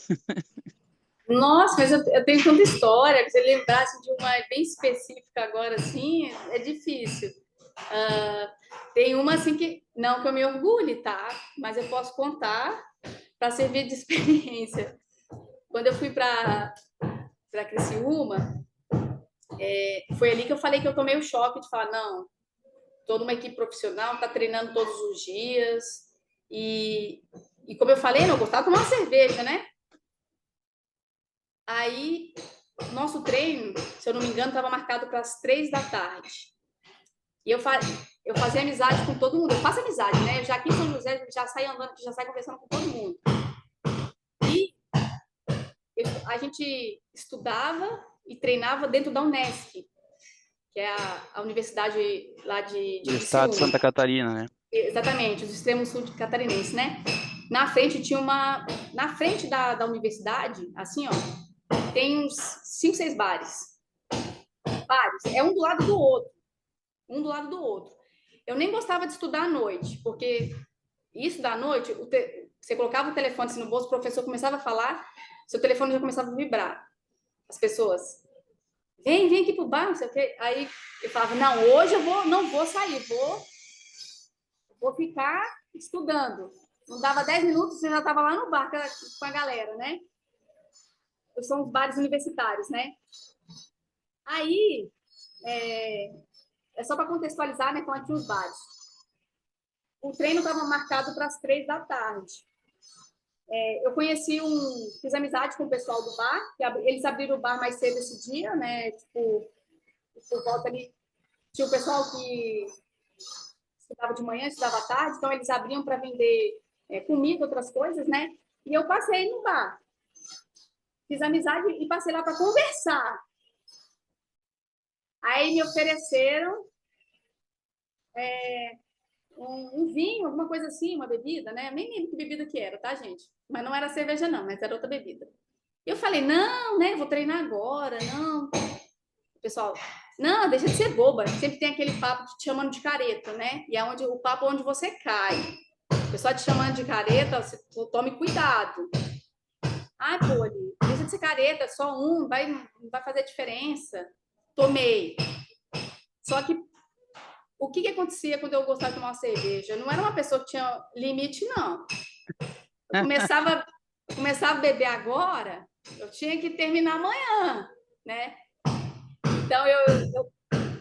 nossa, mas eu tenho tanta história, que você lembrasse de uma bem específica agora, assim, é difícil. Ah, tem uma, assim, que não que eu me orgulhe, tá? Mas eu posso contar para servir de experiência. Quando eu fui para Criciúma, foi ali que eu falei que eu tomei o choque de falar, não, toda uma equipe profissional está treinando todos os dias, e como eu falei, não, eu gostava de tomar uma cerveja, né? Aí, nosso treino, se eu não me engano, estava marcado para as 3 da tarde. E eu fazia amizade com todo mundo. Eu faço amizade, né? Eu já aqui em São José, já saio andando, já saio conversando com todo mundo. E a gente estudava e treinava dentro da Unesc, que é a universidade lá de Do estado de Criciúma. Santa Catarina, né? Exatamente, do extremo sul de catarinense, né? Na frente tinha uma... Na frente da universidade, assim, ó, tem uns 5, 6 bares. Bares. É um do lado do outro. Um do lado do outro. Eu nem gostava de estudar à noite, porque isso da noite, você colocava o telefone assim no bolso, o professor começava a falar, seu telefone já começava a vibrar. As pessoas, vem aqui pro bar, não sei o quê. Aí eu falava, não, hoje não vou sair, vou ficar estudando. Não dava 10 minutos, você já estava lá no bar com a galera, né? São os bares universitários, né? Aí, é só para contextualizar, né, como é que tinha os bares. o treino estava marcado para as 3 da tarde. Eu fiz amizade com o pessoal do bar, que eles abriram o bar mais cedo esse dia, né? Tipo, por volta ali, tinha o pessoal que estudava de manhã, estudava à tarde, então eles abriam para vender comida, outras coisas, né? E eu passei no bar, fiz amizade e passei lá para conversar. Aí me ofereceram um vinho, alguma coisa assim, uma bebida, né? Nem lembro que bebida que era, tá, gente? Mas não era cerveja, não, mas era outra bebida. Eu falei, não, né? Vou treinar agora, não. O pessoal, não, deixa de ser boba. Sempre tem aquele papo te chamando de careta, né? E é o papo onde você cai. O pessoal te chamando de careta, você tome cuidado. Ai, Poli, deixa de ser careta, só não vai fazer diferença. Tomei. Só que o que acontecia quando eu gostava de tomar uma cerveja? Eu não era uma pessoa que tinha limite, não. Eu começava a beber agora, eu tinha que terminar amanhã, né? Então, eu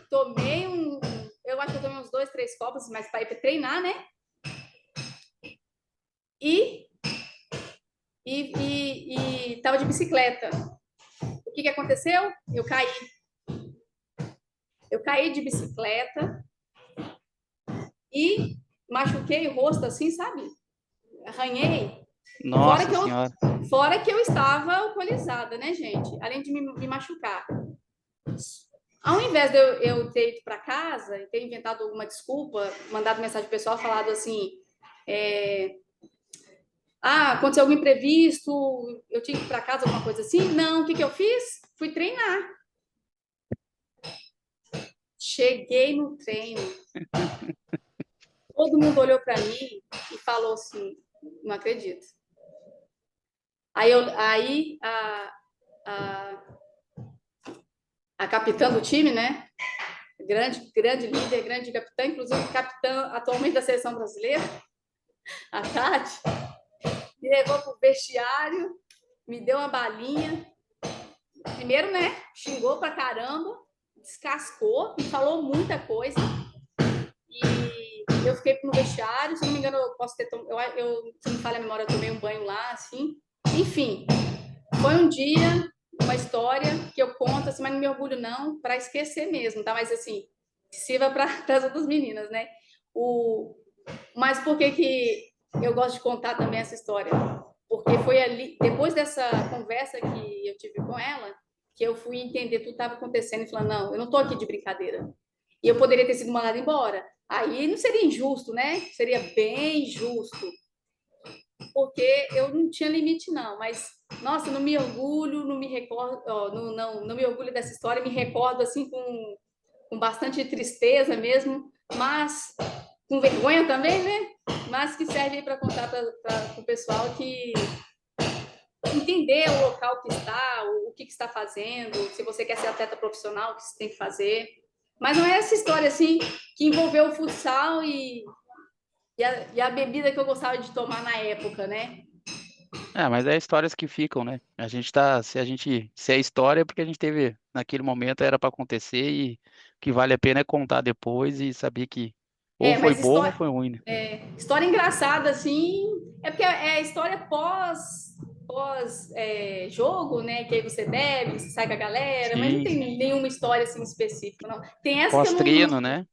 tomei eu acho que eu tomei uns 2, 3 copos, mas para ir para treinar, né? E estava de bicicleta. O que aconteceu? Eu caí. Eu caí de bicicleta e machuquei o rosto assim, sabe? Arranhei. Nossa Senhora. Fora que eu estava alcoolizada, né, gente? Além de me machucar. Ao invés de eu ter ido para casa e ter inventado alguma desculpa, mandado mensagem pessoal, falado assim, aconteceu algum imprevisto, eu tinha que ir para casa, alguma coisa assim. Não, o que eu fiz? Fui treinar. Cheguei no treino. Todo mundo olhou para mim e falou assim, não acredito. Aí a capitã do time, né? Grande líder, grande capitã, inclusive capitã atualmente da seleção brasileira, a Tati, me levou para o vestiário, me deu uma balinha. Primeiro, né? Xingou pra caramba, descascou, me falou muita coisa. E eu fiquei no vestiário, se não me engano, eu posso ter tomado. Se não me falha a memória, eu tomei um banho lá, assim. Enfim, foi um dia, uma história que eu conto, assim, mas não me orgulho, não, para esquecer mesmo, tá? Mas, assim, sirva para as outras meninas, né? Mas por que eu gosto de contar também essa história? Porque foi ali, depois dessa conversa que eu tive com ela, que eu fui entender tudo que estava acontecendo e falar, não, eu não estou aqui de brincadeira. E eu poderia ter sido mandada embora. Aí não seria injusto, né? Seria bem justo. Porque eu não tinha limite, não. Mas, nossa, não me orgulho, não me recordo, não me orgulho dessa história, me recordo, assim, com bastante tristeza mesmo, mas com vergonha também, né? Mas que serve para contar para o pessoal que entender o local que está, o que está fazendo, se você quer ser atleta profissional, o que você tem que fazer. Mas não é essa história, assim, que envolveu o futsal e a bebida que eu gostava de tomar na época, né? Mas é histórias que ficam, né? Se é história é porque a gente teve, naquele momento era para acontecer e o que vale a pena é contar depois e saber que ou foi Mas bom ou foi ruim, né? História engraçada, assim, é porque é história jogo, né? Que aí você bebe, você sai com a galera, mas não Sim, tem nenhuma história assim específica, não. Tem essa que eu pós-treino, né?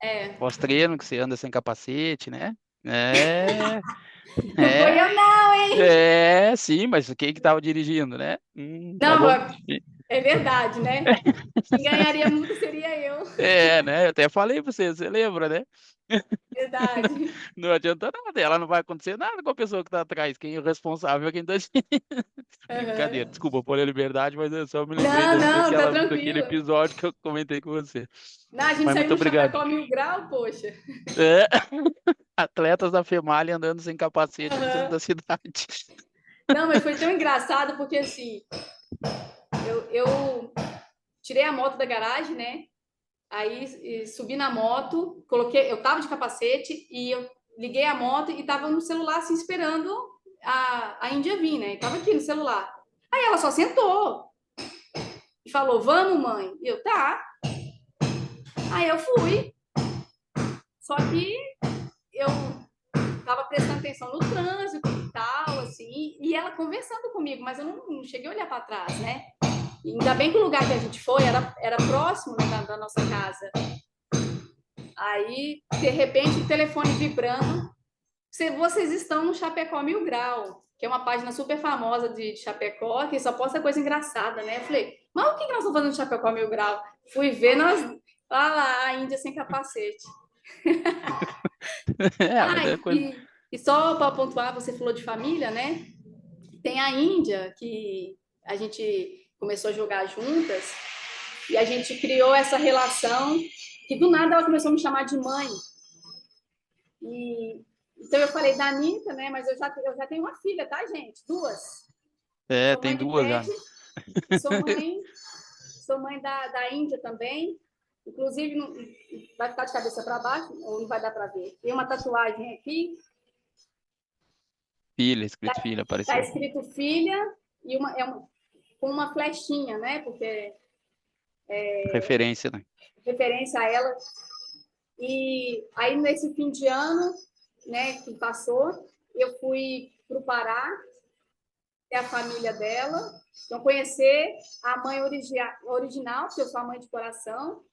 É. Pós-treino que você anda sem capacete, né? É, Não foi eu, não, hein? sim, mas quem que tava dirigindo, né? Tá Não, bom. é verdade, né? Quem ganharia muito seria eu. Né? Eu até falei pra você lembra, né? Verdade. Não adianta nada, ela não vai acontecer nada com a pessoa que tá atrás. Quem é o responsável é quem tá Brincadeira, Uhum. desculpa por a liberdade, mas eu só me lembrei Não, tá daquele tranquilo. episódio que eu comentei com você. Não, a gente Mas saiu muito no obrigado. Chapecó 1000 graus, poxa. Atletas da FEMALI andando sem capacete no centro da cidade. Não, mas foi tão engraçado porque assim, eu tirei a moto da garagem, né? Aí subi na moto, eu tava de capacete e eu liguei a moto e tava no celular assim esperando a Índia vir, né? E tava aqui no celular. Aí ela só sentou e falou: "Vamos, mãe". E eu: "Tá". Aí eu fui. Só que eu estava prestando atenção no trânsito e tal, assim, e ela conversando comigo, mas eu não cheguei a olhar para trás, né? E ainda bem que o lugar que a gente foi era próximo, né, da nossa casa. Aí, de repente, o telefone vibrando. Vocês estão no Chapecó Mil Grau, que é uma página super famosa de Chapecó, que só posta coisa engraçada, né? Eu falei, mas o que nós estamos fazendo no Chapecó Mil Grau? Fui ver, olha lá, a Índia sem capacete. Mas é coisa. E só para pontuar, você falou de família, né? Tem a Índia, que a gente começou a jogar juntas, e a gente criou essa relação, que do nada ela começou a me chamar de mãe. Então eu falei da Anitta, né? Mas eu já tenho uma filha, tá, gente? Duas. Sou Tem mãe de duas já. pet, sou mãe da Índia também. Inclusive, vai ficar de cabeça para baixo, ou não vai dar para ver. Tem uma tatuagem aqui. Filha, escrito filha, Tá apareceu. escrito filha e com uma flechinha, né? Porque Referência, né? referência a ela. E aí, nesse fim de ano, né, que passou, eu fui para o Pará, ter a família dela, então conhecer a mãe original, que eu sou a mãe de coração.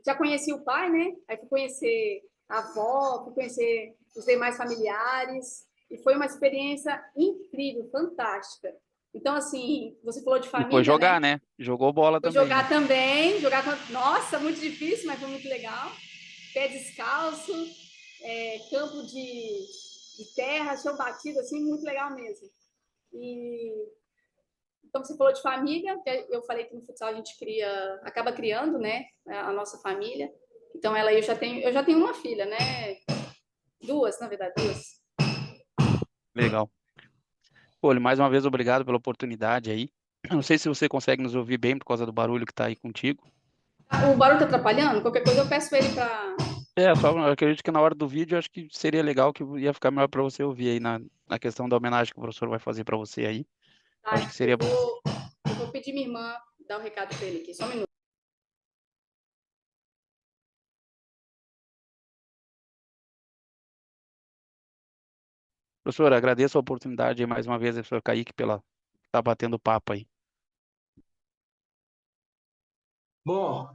Já conheci o pai, né? Aí fui conhecer a avó, fui conhecer os demais familiares, e foi uma experiência incrível, fantástica. Então, assim, você falou de E família, foi jogar, né? né? Jogou bola Fui também, jogar né? também, nossa, muito difícil, mas foi muito legal. Pé descalço, campo de terra, chão batido, assim, muito legal mesmo. Então, você falou de família, eu falei que no futsal a gente acaba criando, né, a nossa família. Então, eu já tenho uma filha, né? Duas, na verdade, duas. Legal. Pô, mais uma vez, obrigado pela oportunidade aí. Eu não sei se você consegue nos ouvir bem por causa do barulho que tá aí contigo. O barulho tá atrapalhando? Qualquer coisa eu peço ele para... Só eu acredito que na hora do vídeo, acho que seria legal, que ia ficar melhor para você ouvir aí na questão da homenagem que o professor vai fazer para você aí. Acho que seria bom. Eu vou pedir minha irmã dar um recado para ele aqui, só um minuto. Professor, agradeço a oportunidade aí mais uma vez, professor Kaique, pela tá batendo papo aí. Bom,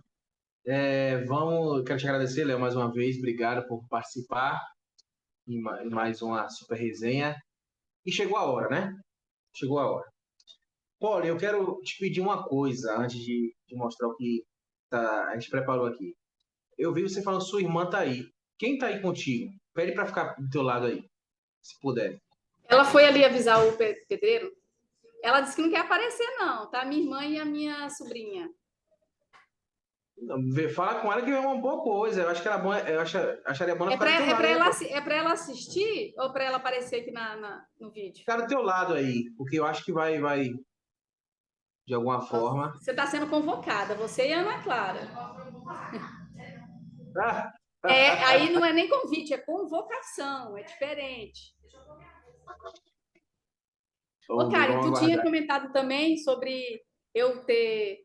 quero te agradecer, Léo, mais uma vez. Obrigado por participar em mais uma super resenha. E chegou a hora, né? Chegou a hora. Paulo, eu quero te pedir uma coisa antes de mostrar o que a gente preparou aqui. Eu vi você falando que sua irmã tá aí. Quem tá aí contigo? Pede para ficar do teu lado aí, se puder. Ela foi ali avisar o pedreiro. Ela disse que não quer aparecer, não, tá? Minha irmã e a minha sobrinha. Fala com ela que é uma boa coisa. Eu acho que era bom, acharia bom ela ficar do teu lado. É para ela assistir ou para ela aparecer aqui no vídeo? Ficar do teu lado aí, porque eu acho que vai de alguma forma. Você está sendo convocada, você e a Ana Clara. Aí não é nem convite, é convocação, é diferente. Ô, Karen, tu tinha comentado também sobre eu ter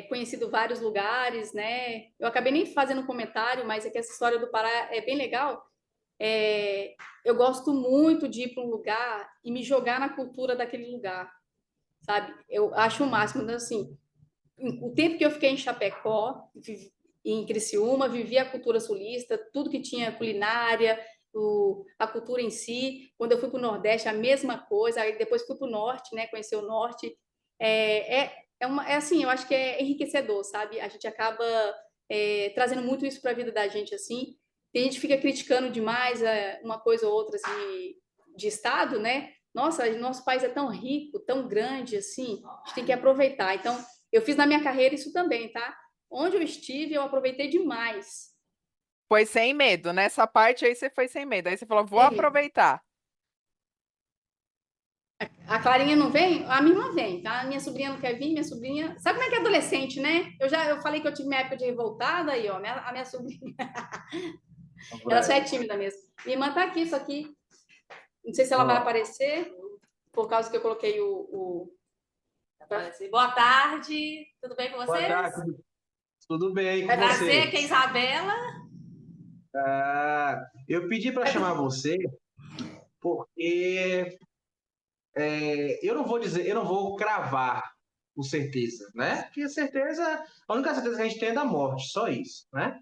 conhecido vários lugares, né? Eu acabei nem fazendo um comentário, mas é que essa história do Pará é bem legal. Eu gosto muito de ir para um lugar e me jogar na cultura daquele lugar, sabe? Eu acho o máximo. Então, assim, o tempo que eu fiquei em Chapecó, em Criciúma, vivi a cultura sulista, tudo que tinha culinária, a cultura em si. Quando eu fui para o Nordeste, a mesma coisa. Aí depois fui para o Norte, né? Conhecer o Norte. Assim, eu acho que é enriquecedor, sabe? A gente acaba trazendo muito isso para a vida da gente, assim. Tem gente que fica criticando demais uma coisa ou outra de estado, né? Nossa, nosso país é tão rico, tão grande, assim, a gente tem que aproveitar. Então, eu fiz na minha carreira isso também, tá? Onde eu estive, eu aproveitei demais. Foi sem medo. Nessa parte aí você foi sem medo. Aí você falou, vou aproveitar. A Clarinha não vem? A minha irmã vem, tá? A minha sobrinha não quer vir, minha sobrinha... Sabe como é que é adolescente, né? Eu falei que eu tive minha época de revoltada aí, ó. A minha sobrinha... Ela só é tímida mesmo. Minha irmã tá aqui, só que... Não sei se ela vai aparecer, por causa que eu coloquei Boa tarde, tudo bem com vocês? Boa tarde, tudo bem com Vai você? trazer que é a Isabela. Eu pedi para chamar você porque eu não vou dizer, eu não vou cravar com certeza, né? Porque certeza, a única certeza que a gente tem é da morte, só isso, né?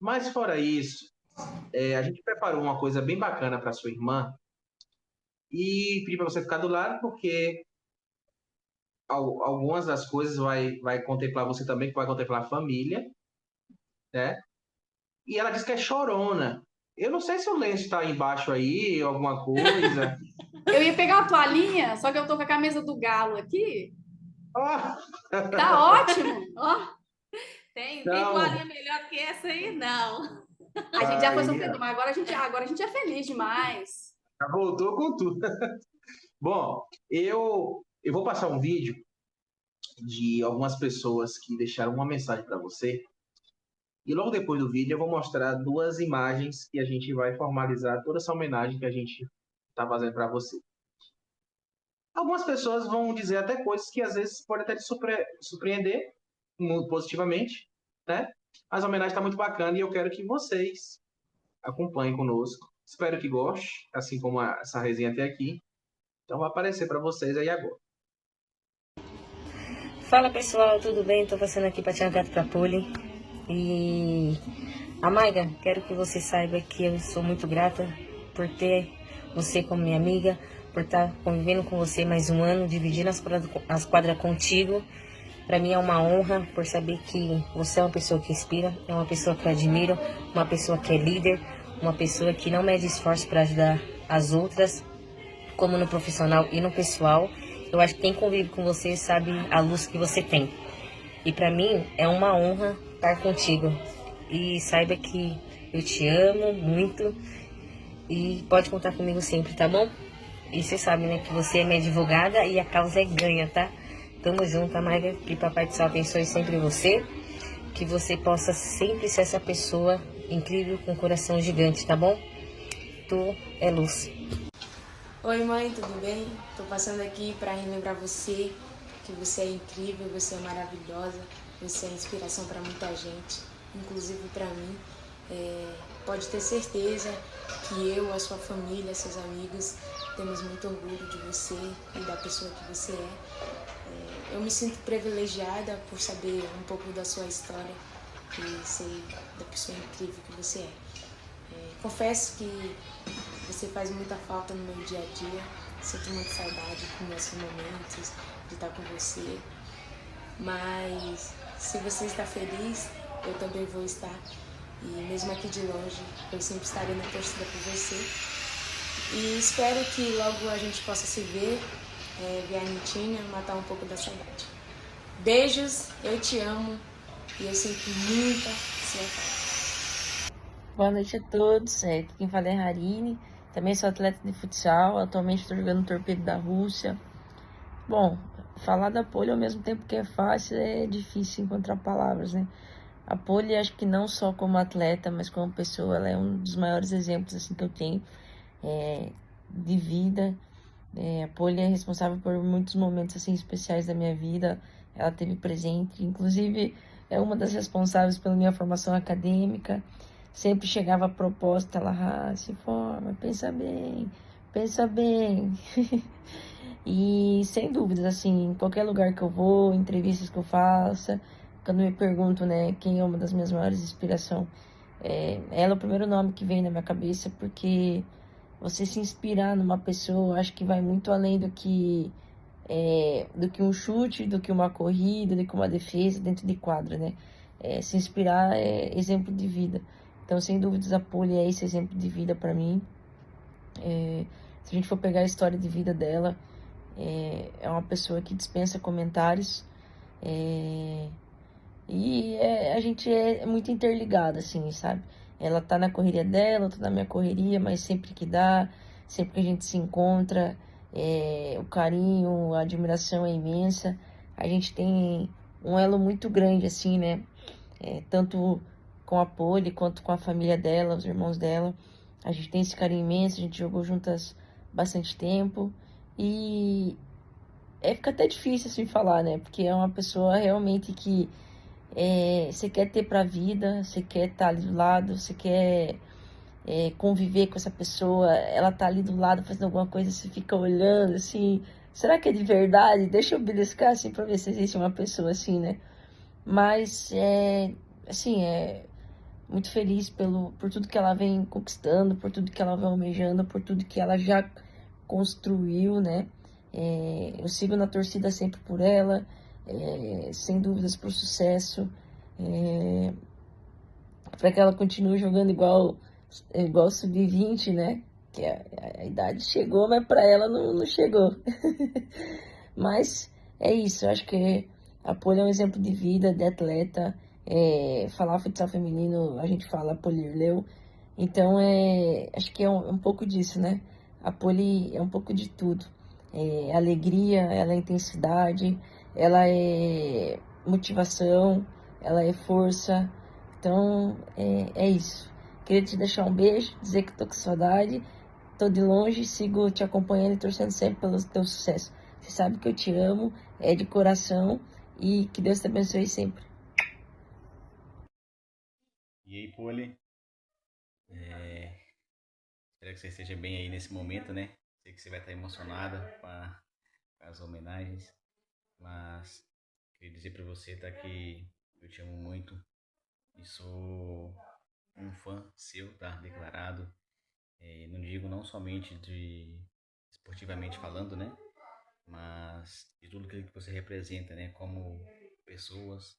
Mas fora isso, a gente preparou uma coisa bem bacana para sua irmã e pedi para você ficar do lado porque algumas das coisas vai contemplar você também, que vai contemplar a família, né? E ela disse que é chorona. Eu não sei se o lenço está embaixo aí, alguma coisa. Eu ia pegar a toalhinha, só que eu tô com a camisa do Galo aqui. Ah, Tá ótimo. Ó, tem não. toalhinha melhor do que essa aí? Não. A gente já foi Aí, sofredor, mas agora a gente é feliz demais. já voltou com tudo. Bom, eu vou passar um vídeo de algumas pessoas que deixaram uma mensagem para você. E logo depois do vídeo eu vou mostrar duas imagens que a gente vai formalizar toda essa homenagem que a gente está fazendo para você. Algumas pessoas vão dizer até coisas que às vezes pode até te surpreender muito positivamente, né? Mas a homenagem está muito bacana e eu quero que vocês acompanhem conosco. Espero que goste, assim como essa resenha até aqui. Então vai aparecer para vocês aí agora. Fala pessoal, tudo bem? Tô passando aqui para tirar gato pra Poli. E Amaiga, quero que você saiba que eu sou muito grata por ter você como minha amiga, por estar convivendo com você mais um ano, dividindo as quadras contigo. Para mim é uma honra por saber que você é uma pessoa que inspira, é uma pessoa que eu admiro, uma pessoa que é líder, uma pessoa que não mede esforço para ajudar as outras, como no profissional e no pessoal. Eu acho que quem convive com você sabe a luz que você tem. E para mim é uma honra estar contigo. E saiba que eu te amo muito e pode contar comigo sempre, tá bom? E você sabe, né, que você é minha advogada e a causa é ganha, tá? Tamo junto, Amaiga. Que Papai do Céu abençoe sempre você. Que você possa sempre ser essa pessoa incrível com um coração gigante, tá bom? Tu é luz. Oi mãe, tudo bem? Tô passando aqui para relembrar você, que você é incrível, você é maravilhosa, você é inspiração para muita gente, inclusive para mim. Pode ter certeza que eu, a sua família, seus amigos, temos muito orgulho de você e da pessoa que você é. Eu me sinto privilegiada por saber um pouco da sua história e sei da pessoa incrível que você é. Confesso que você faz muita falta no meu dia a dia. Sinto muita saudade dos nossos momentos, de estar com você. Mas se você está feliz, eu também vou estar. E mesmo aqui de longe, eu sempre estarei na torcida por você. E espero que logo a gente possa se ver, ver a Nitinha, matar um pouco da saudade. Beijos, eu te amo e eu sinto muita sua falta. Boa noite a todos, aqui quem fala é Harine, também sou atleta de futsal, atualmente estou jogando no Torpedo da Rússia. Bom, falar da Poli ao mesmo tempo que é fácil, é difícil encontrar palavras, né? A Poli, acho que não só como atleta, mas como pessoa, ela é um dos maiores exemplos assim, que eu tenho de vida. A Poli é responsável por muitos momentos assim, especiais da minha vida, ela teve presente, inclusive é uma das responsáveis pela minha formação acadêmica. Sempre chegava a proposta, ela se forma, pensa bem, pensa bem. E sem dúvidas, assim, em qualquer lugar que eu vou, entrevistas que eu faça, quando me perguntam, né, quem é uma das minhas maiores inspirações, ela é o primeiro nome que vem na minha cabeça, porque você se inspirar numa pessoa, acho que vai muito além do que um chute, do que uma corrida, do que uma defesa dentro de quadra, né? Se inspirar é exemplo de vida. Então, sem dúvidas, a Poli é esse exemplo de vida para mim. Se a gente for pegar a história de vida dela, é uma pessoa que dispensa comentários. A gente é muito interligado, assim, sabe? Ela tá na correria dela, eu tô na minha correria, mas sempre que dá, sempre que a gente se encontra, o carinho, a admiração é imensa. A gente tem um elo muito grande, assim, né? Tanto com a Poli quanto com a família dela, os irmãos dela. A gente tem esse carinho imenso, a gente jogou juntas bastante tempo. E fica até difícil assim falar, né? Porque é uma pessoa realmente que você quer ter pra vida, você quer estar ali do lado, você quer conviver com essa pessoa, ela tá ali do lado fazendo alguma coisa, você fica olhando assim, será que é de verdade? Deixa eu beliscar assim pra ver se existe uma pessoa assim, né? Mas assim, muito feliz por tudo que ela vem conquistando, por tudo que ela vem almejando, por tudo que ela já construiu, né? Eu sigo na torcida sempre por ela, sem dúvidas pro sucesso, para que ela continue jogando igual sub-20, né? Que a idade chegou, mas para ela não chegou. Mas é isso, eu acho que a Poli é um exemplo de vida, de atleta. Falar futsal feminino, a gente fala Polirleu. Então, acho que é um pouco disso, né? A Poli é um pouco de tudo. Alegria, ela é intensidade, ela é motivação, ela é força. Então, é isso. Queria te deixar um beijo, dizer que tô com saudade. Tô de longe, sigo te acompanhando e torcendo sempre pelo teu sucesso. Você sabe que eu te amo, é de coração, e que Deus te abençoe sempre. E aí, Poli? Espero que você esteja bem aí nesse momento, né? Sei que você vai estar emocionada com as homenagens, mas queria dizer pra você, tá, que eu te amo muito e sou um fã seu, tá? Declarado. Não digo não somente de esportivamente falando, né? Mas de tudo que você representa, né? Como pessoas,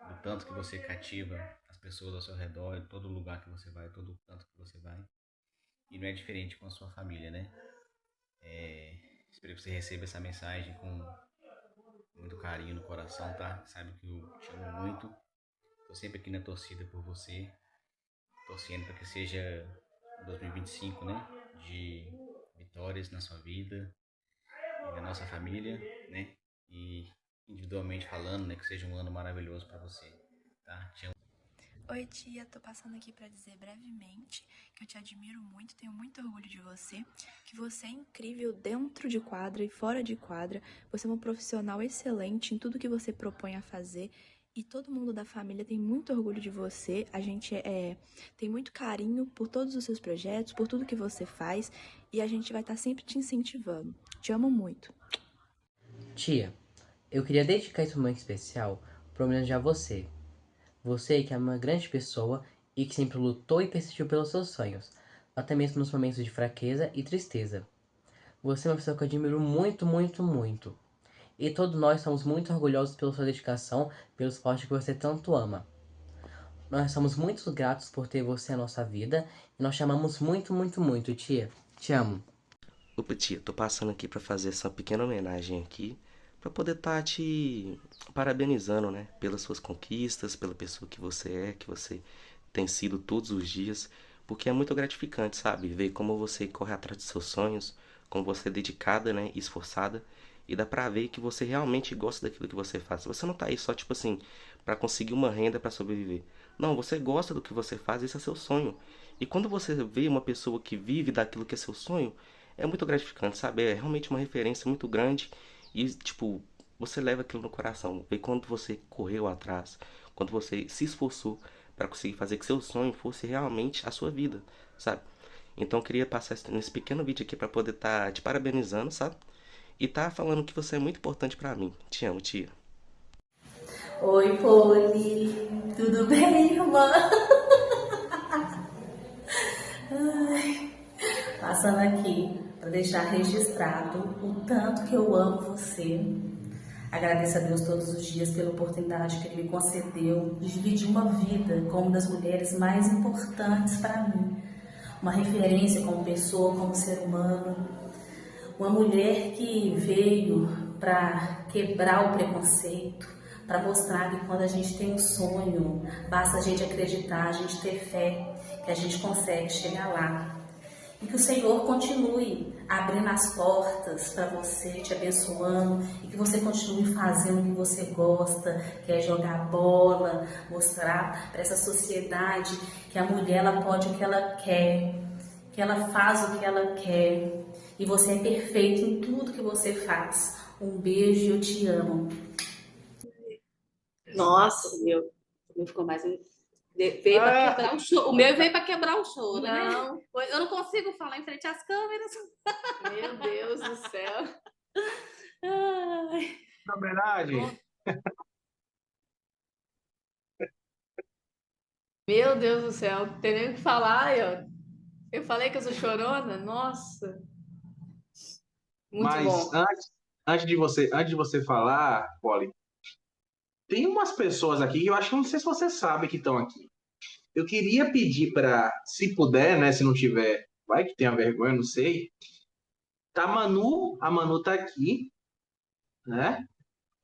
do tanto que você cativa as pessoas ao seu redor, em todo lugar que você vai, todo canto que você vai. E não é diferente com a sua família, né? Espero que você receba essa mensagem com muito carinho no coração, tá? Sabe que eu te amo muito. Tô sempre aqui na torcida por você, torcendo para que seja 2025, né? De vitórias na sua vida e na nossa família, né? E individualmente falando, né? Que seja um ano maravilhoso para você, tá? Te amo. Oi, tia, tô passando aqui pra dizer brevemente que eu te admiro muito, tenho muito orgulho de você, que você é incrível dentro de quadra e fora de quadra, você é uma profissional excelente em tudo que você propõe a fazer e todo mundo da família tem muito orgulho de você, a gente tem muito carinho por todos os seus projetos, por tudo que você faz e a gente vai estar sempre te incentivando. Te amo muito. Tia, eu queria dedicar esse momento especial para homenagear você. Você que é uma grande pessoa e que sempre lutou e persistiu pelos seus sonhos, até mesmo nos momentos de fraqueza e tristeza. Você é uma pessoa que eu admiro muito, muito, muito. E todos nós somos muito orgulhosos pela sua dedicação, pelo esporte que você tanto ama. Nós somos muito gratos por ter você na nossa vida e nós te amamos muito, muito, muito, tia. Te amo. Opa, tia, tô passando aqui pra fazer essa pequena homenagem aqui, pra poder estar te parabenizando, né, pelas suas conquistas, pela pessoa que você tem sido todos os dias, porque é muito gratificante, sabe, ver como você corre atrás dos seus sonhos, como você é dedicada, né, e esforçada, e dá pra ver que você realmente gosta daquilo que você faz. Você não tá aí só, tipo assim, pra conseguir uma renda pra sobreviver. Não, você gosta do que você faz, esse é seu sonho. E quando você vê uma pessoa que vive daquilo que é seu sonho, é muito gratificante, sabe? É realmente uma referência muito grande e, tipo, você leva aquilo no coração. Vê quando você correu atrás, quando você se esforçou para conseguir fazer que seu sonho fosse realmente a sua vida, sabe? Então eu queria passar nesse pequeno vídeo aqui para poder estar te parabenizando, sabe? E tá falando que você é muito importante para mim. Te amo, tia. Oi, Poli. Tudo bem, irmã? Ai, passando aqui para deixar registrado o tanto que eu amo você. Agradeço a Deus todos os dias pela oportunidade que Ele me concedeu de dividir uma vida com uma das mulheres mais importantes para mim. Uma referência como pessoa, como ser humano. Uma mulher que veio para quebrar o preconceito, para mostrar que quando a gente tem um sonho, basta a gente acreditar, a gente ter fé, que a gente consegue chegar lá. E que o Senhor continue abrindo as portas para você, te abençoando, e que você continue fazendo o que você gosta, que é jogar bola, mostrar para essa sociedade que a mulher ela pode o que ela quer, que ela faz o que ela quer, e você é perfeito em tudo que você faz. Um beijo e eu te amo. Nossa, o meu ficou mais. Veio para quebrar o show. O meu veio para quebrar o show, né? Não, Eu não consigo falar em frente às câmeras. meu Deus do céu. Ai, Homenagem. Meu Deus do céu, não tem nem o que falar. Eu falei que eu sou chorona? Nossa, muito Mas bom. antes de você falar, Polly, tem umas pessoas aqui que eu acho que não sei se você sabe que estão aqui. Eu queria pedir para, se puder, né, se não tiver, vai que tenha vergonha, não sei. Tá a Manu tá aqui, né?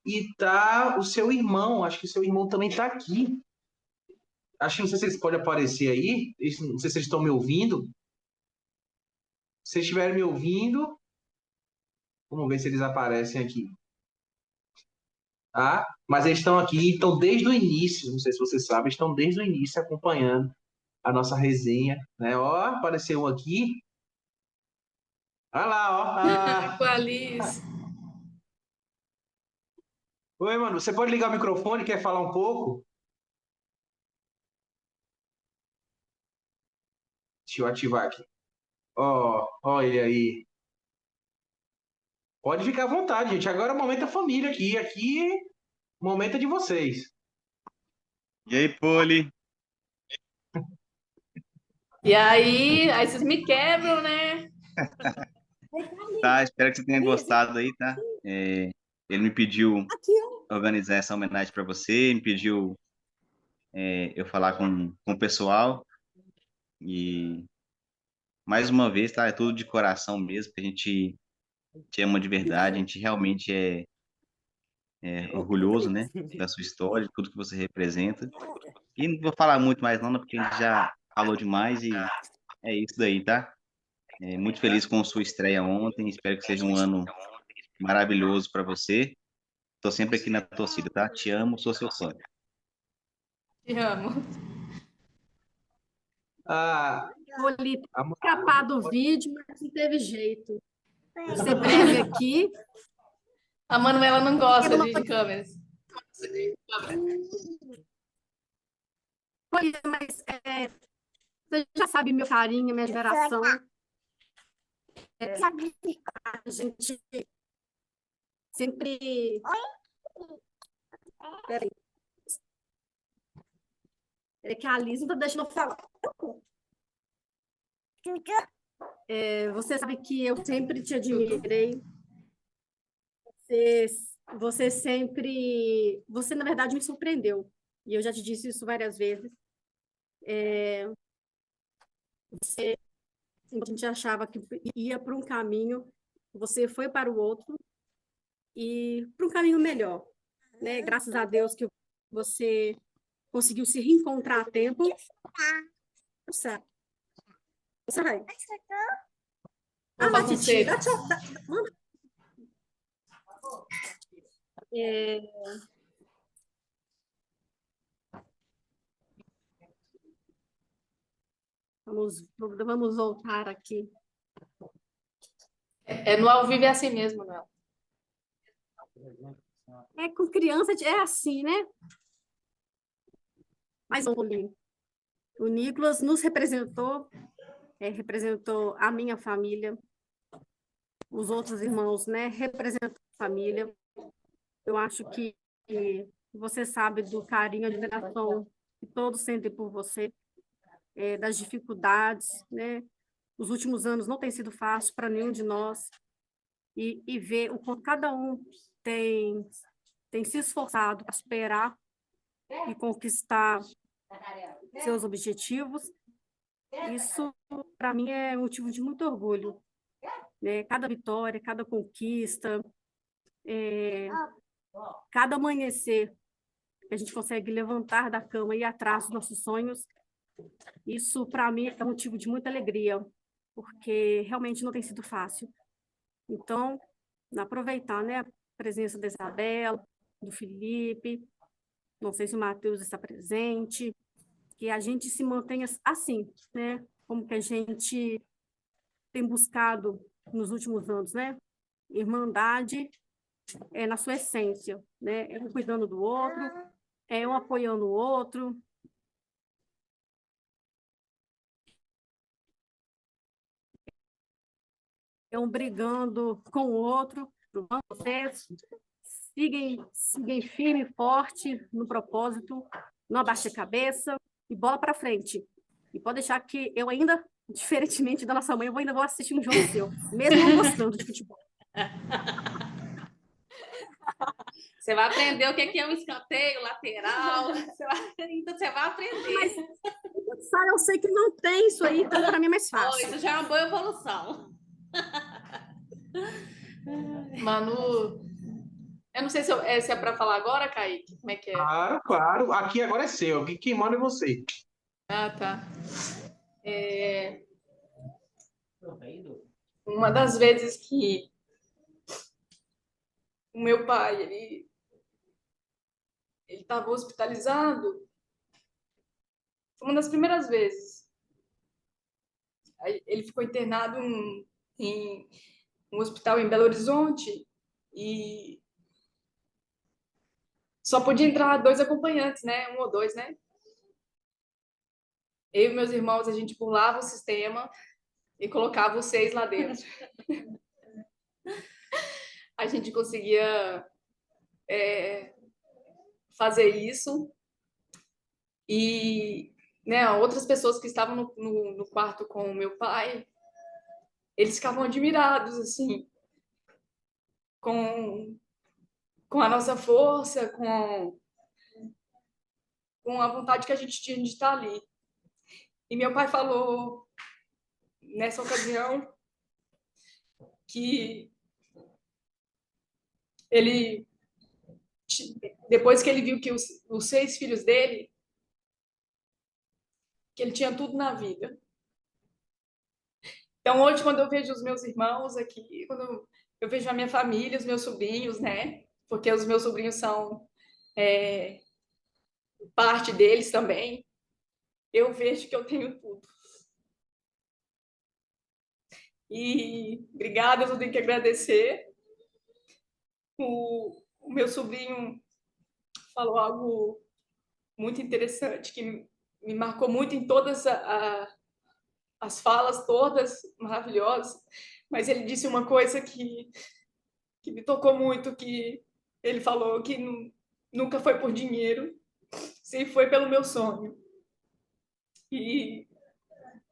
E tá o seu irmão, acho que o seu irmão também tá aqui. Acho que não sei se eles podem aparecer aí, não sei se eles estão me ouvindo. Se eles estiverem me ouvindo, vamos ver se eles aparecem aqui. Tá? Mas eles estão aqui, estão desde o início, não sei se você sabe, estão desde o início acompanhando a nossa resenha, né? Ó, apareceu um aqui. Olha lá, ó. Com a Liz. Oi, mano, você pode ligar o microfone, quer falar um pouco? Deixa eu ativar aqui. Ó ele aí. Pode ficar à vontade, gente. Agora é o momento da família aqui. Aqui, o momento é de vocês. E aí, Poli? E aí vocês me quebram, né? Tá, espero que você tenha gostado aí, tá? Ele me pediu organizar essa homenagem para você, me pediu eu falar com o pessoal e mais uma vez, tá? É tudo de coração mesmo, que a gente te ama de verdade, a gente realmente é orgulhoso, né? Da sua história, de tudo que você representa. E não vou falar muito mais não, né, porque a gente já falou demais e é isso daí, tá? Muito feliz com a sua estreia ontem, espero que seja um ano maravilhoso para você. Tô sempre aqui na torcida, tá? Te amo, sou seu fã. Te amo. Poli, escapar do vídeo, mas não teve jeito. Ser breve aqui. A Manuela não gosta de câmeras. Pois é, mas você já sabe meu carinho, minha admiração. A gente sempre. Peraí. É que a Liz não tá deixando eu falar. Você sabe que eu sempre te admirei. Você sempre. Você, na verdade, me surpreendeu. E eu já te disse isso várias vezes. A gente achava que ia para um caminho, você foi para o outro e para um caminho melhor, né? Graças a Deus que você conseguiu se reencontrar a tempo. Você vai. Titi, manda. Vamos voltar aqui. No ao vivo é assim mesmo, não? Com criança é assim, né? Mas o Nicolas nos representou, representou a minha família, os outros irmãos, né? Representou a família. Eu acho que você sabe do carinho, a admiração que todos sentem por você, das dificuldades, né? Os últimos anos não tem sido fácil para nenhum de nós, e ver o quanto cada um tem se esforçado para superar e conquistar seus objetivos, isso, para mim, é motivo de muito orgulho, né? Cada vitória, cada conquista, cada amanhecer que a gente consegue levantar da cama e ir atrás dos nossos sonhos, isso, para mim, é motivo de muita alegria, porque realmente não tem sido fácil. Então, aproveitar, né, a presença da Isabela, do Felipe, não sei se o Matheus está presente, que a gente se mantenha assim, né, como que a gente tem buscado nos últimos anos, né, irmandade na sua essência, né, um cuidando do outro, um apoiando o outro. Um brigando com o outro. Vocês sigam firme e forte no propósito, não abaixe a cabeça e bola para frente. E pode deixar que eu ainda, diferentemente da nossa mãe, eu ainda vou assistir um jogo seu, mesmo não gostando de futebol. Você vai aprender o que é um escanteio, lateral. Então você vai aprender. Mas eu sei que não tem isso aí, então para mim é mais fácil. Isso já é uma boa evolução. Manu, eu não sei se é para falar agora, Kaique. Como é que é? Claro, claro. Aqui agora é seu. Aqui quem manda é você. Ah, tá. Uma das vezes que o meu pai, ele estava hospitalizado, foi uma das primeiras vezes. Ele ficou internado em um hospital em Belo Horizonte e só podia entrar 2 acompanhantes, né? 1 ou 2, né? Eu e meus irmãos, a gente burlava o sistema e colocava os 6 lá dentro. A gente conseguia fazer isso e, né, outras pessoas que estavam no quarto com o meu pai, eles ficavam admirados, assim, com a nossa força, com a vontade que a gente tinha de estar ali. E meu pai falou, nessa ocasião, que ele, depois que ele viu que os 6 filhos dele, que ele tinha tudo na vida. Então, hoje, quando eu vejo os meus irmãos aqui, quando eu vejo a minha família, os meus sobrinhos, né? Porque os meus sobrinhos são parte deles também, eu vejo que eu tenho tudo. E obrigada, eu tenho que agradecer. O meu sobrinho falou algo muito interessante, que me marcou muito em todas as falas, todas maravilhosas, mas ele disse uma coisa que me tocou muito, que ele falou que nunca foi por dinheiro, sim, foi pelo meu sonho. E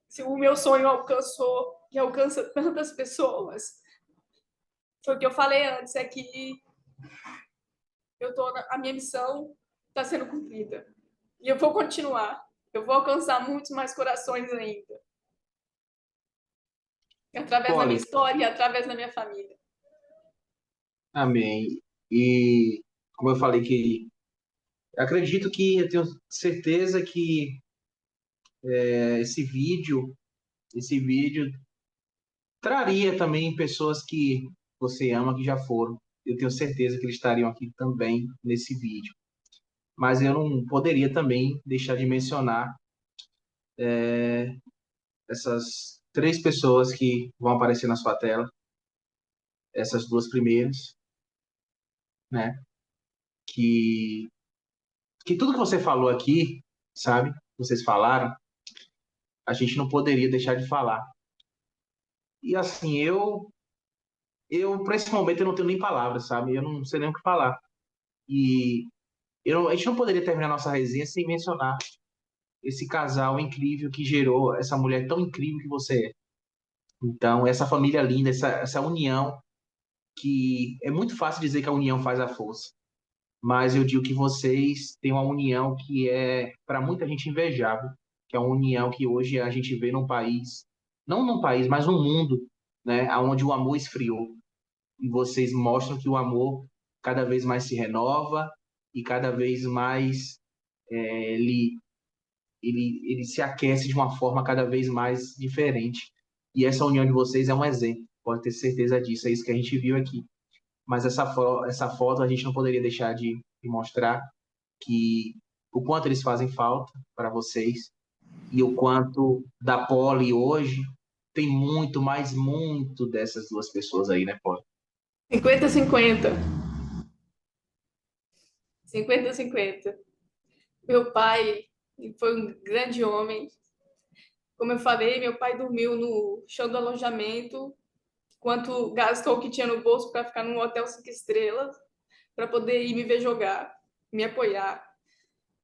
se o meu sonho alcançou e alcança tantas pessoas, foi o que eu falei antes, é que a minha missão está sendo cumprida. E eu vou continuar. Eu vou alcançar muitos mais corações ainda. Através da minha história e através da minha família. Amém. E como eu falei que acredito que eu tenho certeza que esse vídeo traria também pessoas que você ama, que já foram. Eu tenho certeza que eles estariam aqui também nesse vídeo. Mas eu não poderia também deixar de mencionar essas 3 pessoas que vão aparecer na sua tela. Essas 2 primeiras, né? Que tudo que você falou aqui, sabe? Vocês falaram, a gente não poderia deixar de falar. E assim, eu para esse momento eu não tenho nem palavras, sabe? Eu não sei nem o que falar. E a gente não poderia terminar nossa resenha sem mencionar esse casal incrível que gerou essa mulher tão incrível que você é. Então, essa família linda, essa união, que é muito fácil dizer que a união faz a força, mas eu digo que vocês têm uma união que é, para muita gente, invejável, que é uma união que hoje a gente vê num país, não num país, mas no mundo, né, onde o amor esfriou. E vocês mostram que o amor cada vez mais se renova e cada vez mais ele se aquece de uma forma cada vez mais diferente. E essa união de vocês é um exemplo, pode ter certeza disso, é isso que a gente viu aqui. Mas essa foto a gente não poderia deixar de mostrar que o quanto eles fazem falta para vocês e o quanto da Poli hoje tem muito, mas muito dessas 2 pessoas aí, né, Poli? 50-50. 50-50. Meu pai foi um grande homem. Como eu falei, meu pai dormiu no chão do alojamento, enquanto gastou o que tinha no bolso para ficar num hotel 5 estrelas, para poder ir me ver jogar, me apoiar.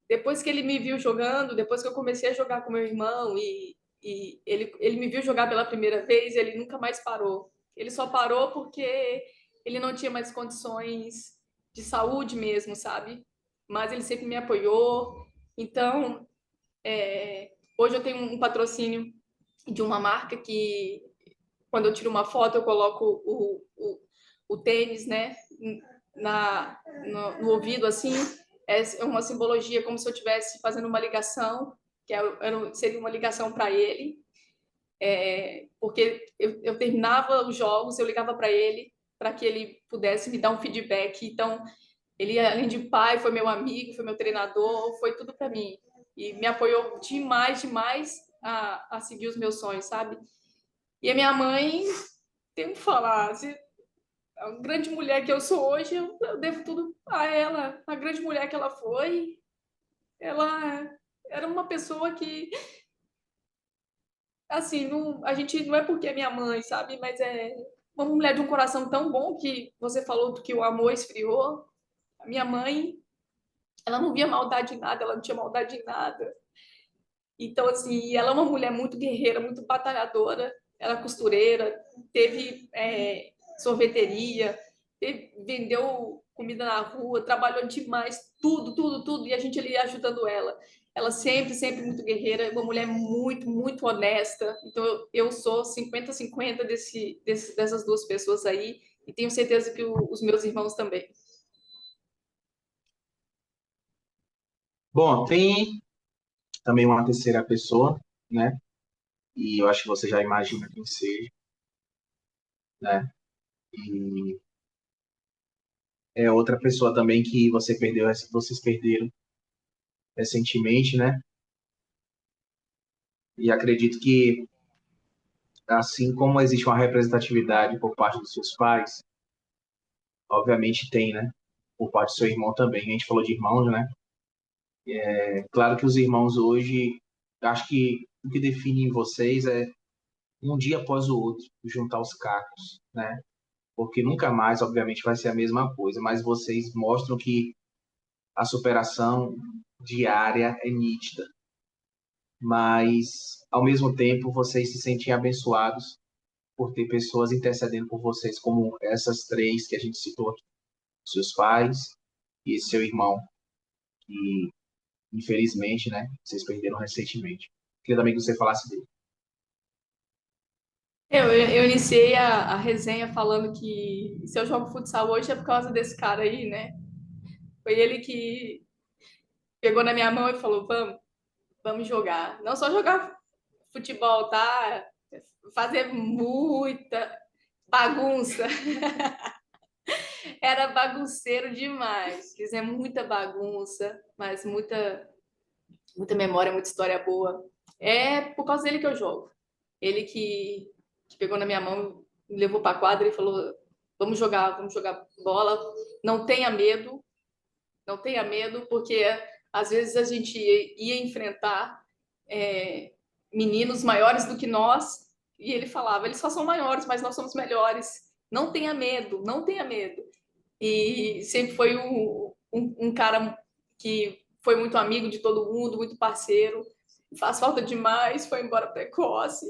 Depois que ele me viu jogando, depois que eu comecei a jogar com meu irmão e ele me viu jogar pela primeira vez, ele nunca mais parou. Ele só parou porque ele não tinha mais condições de saúde mesmo, sabe? Mas ele sempre me apoiou. Então, hoje eu tenho um patrocínio de uma marca que, quando eu tiro uma foto, eu coloco o tênis, né, no ouvido, assim. É uma simbologia, como se eu estivesse fazendo uma ligação, seria uma ligação para ele, porque eu terminava os jogos, eu ligava para ele, para que ele pudesse me dar um feedback. Então, ele, além de pai, foi meu amigo, foi meu treinador, foi tudo para mim. E me apoiou demais, demais a seguir os meus sonhos, sabe? E a minha mãe, tenho que falar, a grande mulher que eu sou hoje, eu devo tudo a ela. A grande mulher que ela foi, ela era uma pessoa que, assim, não, a gente não é porque é minha mãe, sabe? Mas é uma mulher de um coração tão bom que você falou que o amor esfriou. A minha mãe, ela não via maldade em nada, ela não tinha maldade em nada. Então, assim, ela é uma mulher muito guerreira, muito batalhadora. Ela é costureira, teve sorveteria, vendeu comida na rua, trabalhou demais, tudo, tudo, tudo. E a gente ali ajudando ela. Ela sempre, sempre muito guerreira, uma mulher muito, muito honesta. Então, eu sou 50-50 dessas duas pessoas aí. E tenho certeza que os meus irmãos também. Bom, tem também uma terceira pessoa, né? E eu acho que você já imagina quem seja, né? E é outra pessoa também que vocês perderam recentemente, né? E acredito que, assim como existe uma representatividade por parte dos seus pais, obviamente tem, né? Por parte do seu irmão também. A gente falou de irmãos, né? É claro que os irmãos hoje, acho que o que define vocês é um dia após o outro, juntar os cacos, né? Porque nunca mais, obviamente, vai ser a mesma coisa, mas vocês mostram que a superação diária é nítida, mas ao mesmo tempo vocês se sentem abençoados por ter pessoas intercedendo por vocês, como essas três que a gente citou aqui, seus pais e seu irmão, que infelizmente, né, vocês perderam recentemente. Queria também que você falasse dele. Eu iniciei a resenha falando que se eu jogo futsal hoje é por causa desse cara aí, né? Foi ele que pegou na minha mão e falou: vamos jogar. Não só jogar futebol, tá? Fazer muita bagunça. Era bagunceiro demais. Fizer muita bagunça, mas muita memória, muita história boa. É por causa dele que eu jogo. Ele que pegou na minha mão, me levou para a quadra e falou: vamos jogar bola. Não tenha medo, não tenha medo, porque às vezes a gente ia enfrentar meninos maiores do que nós, e ele falava: eles só são maiores, mas nós somos melhores. Não tenha medo, não tenha medo. E sempre foi um cara que foi muito amigo de todo mundo, muito parceiro. Faz falta demais, foi embora precoce.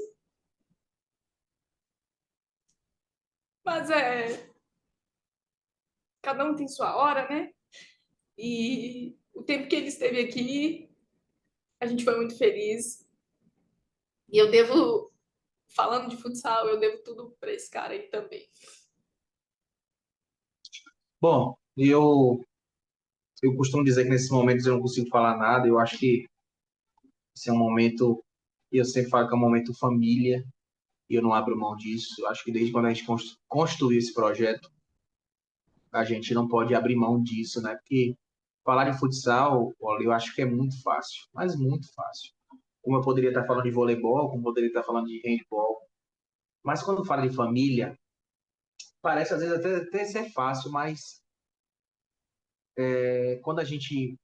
Mas cada um tem sua hora, né? E o tempo que ele esteve aqui, a gente foi muito feliz. E eu devo, falando de futsal, eu devo tudo para esse cara aí também. Bom, eu costumo dizer que nesses momentos eu não consigo falar nada. Eu acho que esse é um momento, e eu sempre falo que é um momento família, e eu não abro mão disso. Eu acho que desde quando a gente construiu esse projeto, a gente não pode abrir mão disso, né? Porque falar de futsal, olha, eu acho que é muito fácil, mas muito fácil. Como eu poderia estar falando de voleibol, como eu poderia estar falando de handball. Mas quando fala de família, parece às vezes até ser fácil, mas quando a gente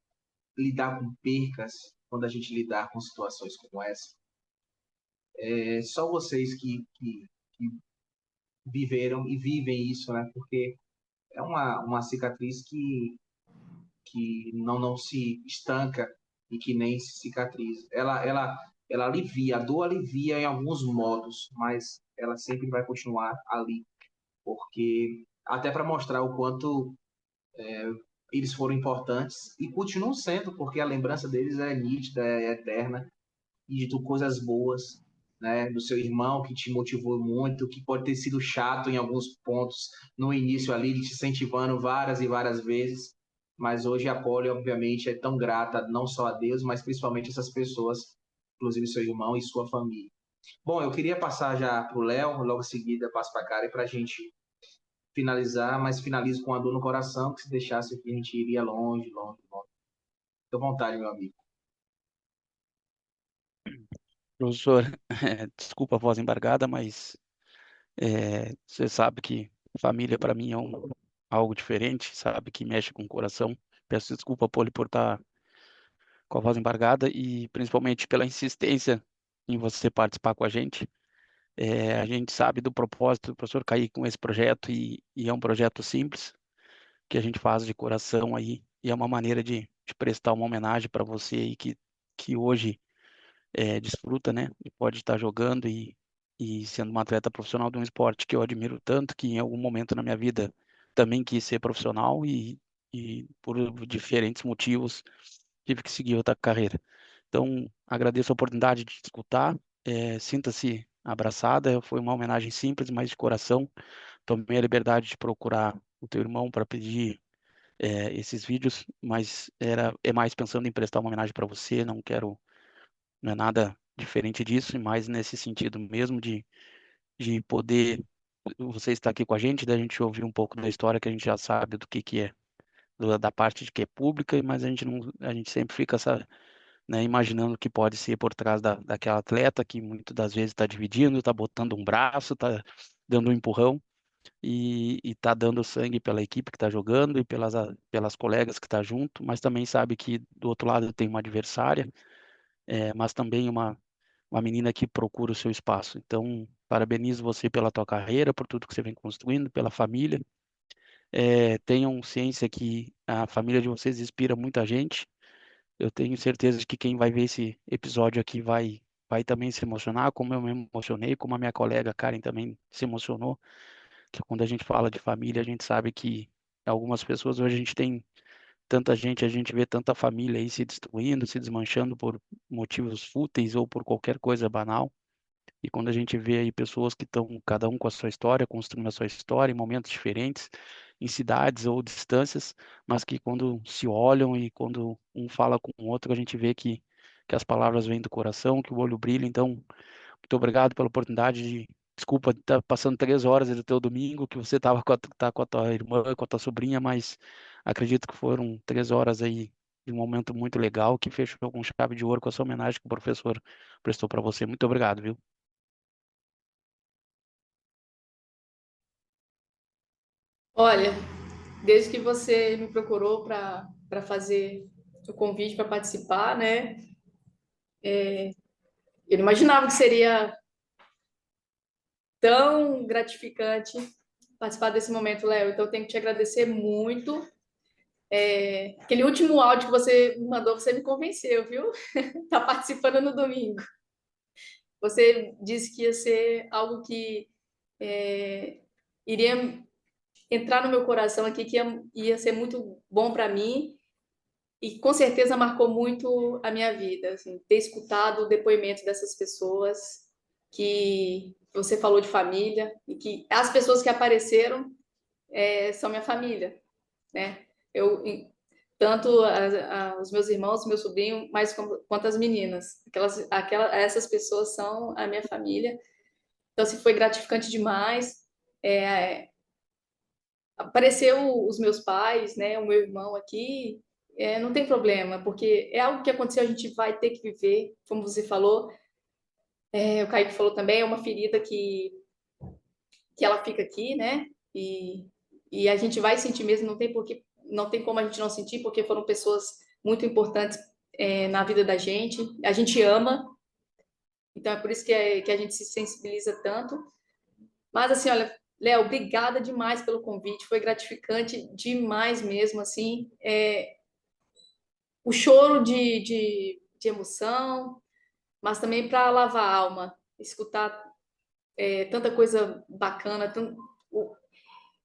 lidar com percas, quando a gente lidar com situações como essa. Só vocês que viveram e vivem isso, né? Porque é uma cicatriz que não se estanca e que nem se cicatriza. Ela alivia, a dor alivia em alguns modos, mas ela sempre vai continuar ali, porque até para mostrar o quanto eles foram importantes e continuam sendo, porque a lembrança deles é nítida, é eterna, e de coisas boas, né? Do seu irmão que te motivou muito, que pode ter sido chato em alguns pontos no início ali, te incentivando várias e várias vezes, mas hoje a Polly, obviamente, é tão grata não só a Deus, mas principalmente essas pessoas, inclusive seu irmão e sua família. Bom, eu queria passar já para o Léo, logo em seguida passo para a Karen para a gente finalizar, mas finalizo com a dor no coração, que se deixasse aqui a gente iria longe, longe, longe. Fique à vontade, meu amigo. Professor, desculpa a voz embargada, mas você sabe que família para mim é algo diferente, sabe, que mexe com o coração. Peço desculpa, Poli, por estar com a voz embargada e principalmente pela insistência em você participar com a gente. A gente sabe do propósito do professor Caí com esse projeto e é um projeto simples que a gente faz de coração aí e é uma maneira de prestar uma homenagem para você aí que hoje desfruta, né? E pode estar jogando e sendo uma atleta profissional de um esporte que eu admiro tanto, que em algum momento na minha vida também quis ser profissional e por diferentes motivos tive que seguir outra carreira. Então, agradeço a oportunidade de te escutar. Sinta-se abraçada. Foi uma homenagem simples, mas de coração. Tomei a liberdade de procurar o teu irmão para pedir esses vídeos, mas é mais pensando em prestar uma homenagem para você. Não é nada diferente disso, e mais nesse sentido mesmo de poder você estar aqui com a gente, da gente ouvir um pouco da história que a gente já sabe do que é, da parte de que é pública, mas a gente não, a gente sempre fica né, imaginando o que pode ser por trás daquela atleta que muitas das vezes está dividindo, está botando um braço, está dando um empurrão e está dando sangue pela equipe que está jogando e pelas colegas que está junto, mas também sabe que do outro lado tem uma adversária, mas também uma menina que procura o seu espaço. Então, parabenizo você pela tua carreira, por tudo que você vem construindo, pela família. Tenham ciência que a família de vocês inspira muita gente. Eu tenho certeza de que quem vai ver esse episódio aqui vai também se emocionar, como eu me emocionei, como a minha colega Karen também se emocionou, que quando a gente fala de família, a gente sabe que algumas pessoas, hoje a gente tem tanta gente, a gente vê tanta família aí se destruindo, se desmanchando por motivos fúteis ou por qualquer coisa banal. E quando a gente vê aí pessoas que estão, cada um com a sua história, construindo a sua história em momentos diferentes, em cidades ou distâncias, mas que quando se olham e quando um fala com o outro, a gente vê que as palavras vêm do coração, que o olho brilha. Então, muito obrigado pela oportunidade de. Desculpa estar passando 3 horas do teu domingo, que você estava com a tua irmã, com a tua sobrinha, mas acredito que foram 3 horas aí de um momento muito legal que fechou com chave de ouro com essa homenagem que o professor prestou para você. Muito obrigado, viu? Olha, desde que você me procurou para fazer o convite para participar, né? Eu não imaginava que seria tão gratificante participar desse momento, Léo. Então, eu tenho que te agradecer muito. Aquele último áudio que você me mandou, você me convenceu, viu? Tá participando no domingo. Você disse que ia ser algo que iria entrar no meu coração aqui, que ia ser muito bom para mim e com certeza marcou muito a minha vida, assim, ter escutado o depoimento dessas pessoas, que você falou de família e que as pessoas que apareceram são minha família, né? Tanto os meus irmãos, meu sobrinho, mais quanto as meninas. Essas pessoas são a minha família. Então, assim, foi gratificante demais. Apareceu os meus pais, né, o meu irmão aqui, não tem problema, porque é algo que aconteceu, a gente vai ter que viver, como você falou. O Kaique falou também, é uma ferida que ela fica aqui, né? E a gente vai sentir mesmo, não tem como a gente não sentir, porque foram pessoas muito importantes na vida da gente. A gente ama, então é por isso que a gente se sensibiliza tanto. Mas assim, olha, Léo, obrigada demais pelo convite, foi gratificante demais mesmo, assim, o choro de emoção, mas também para lavar a alma, escutar tanta coisa bacana,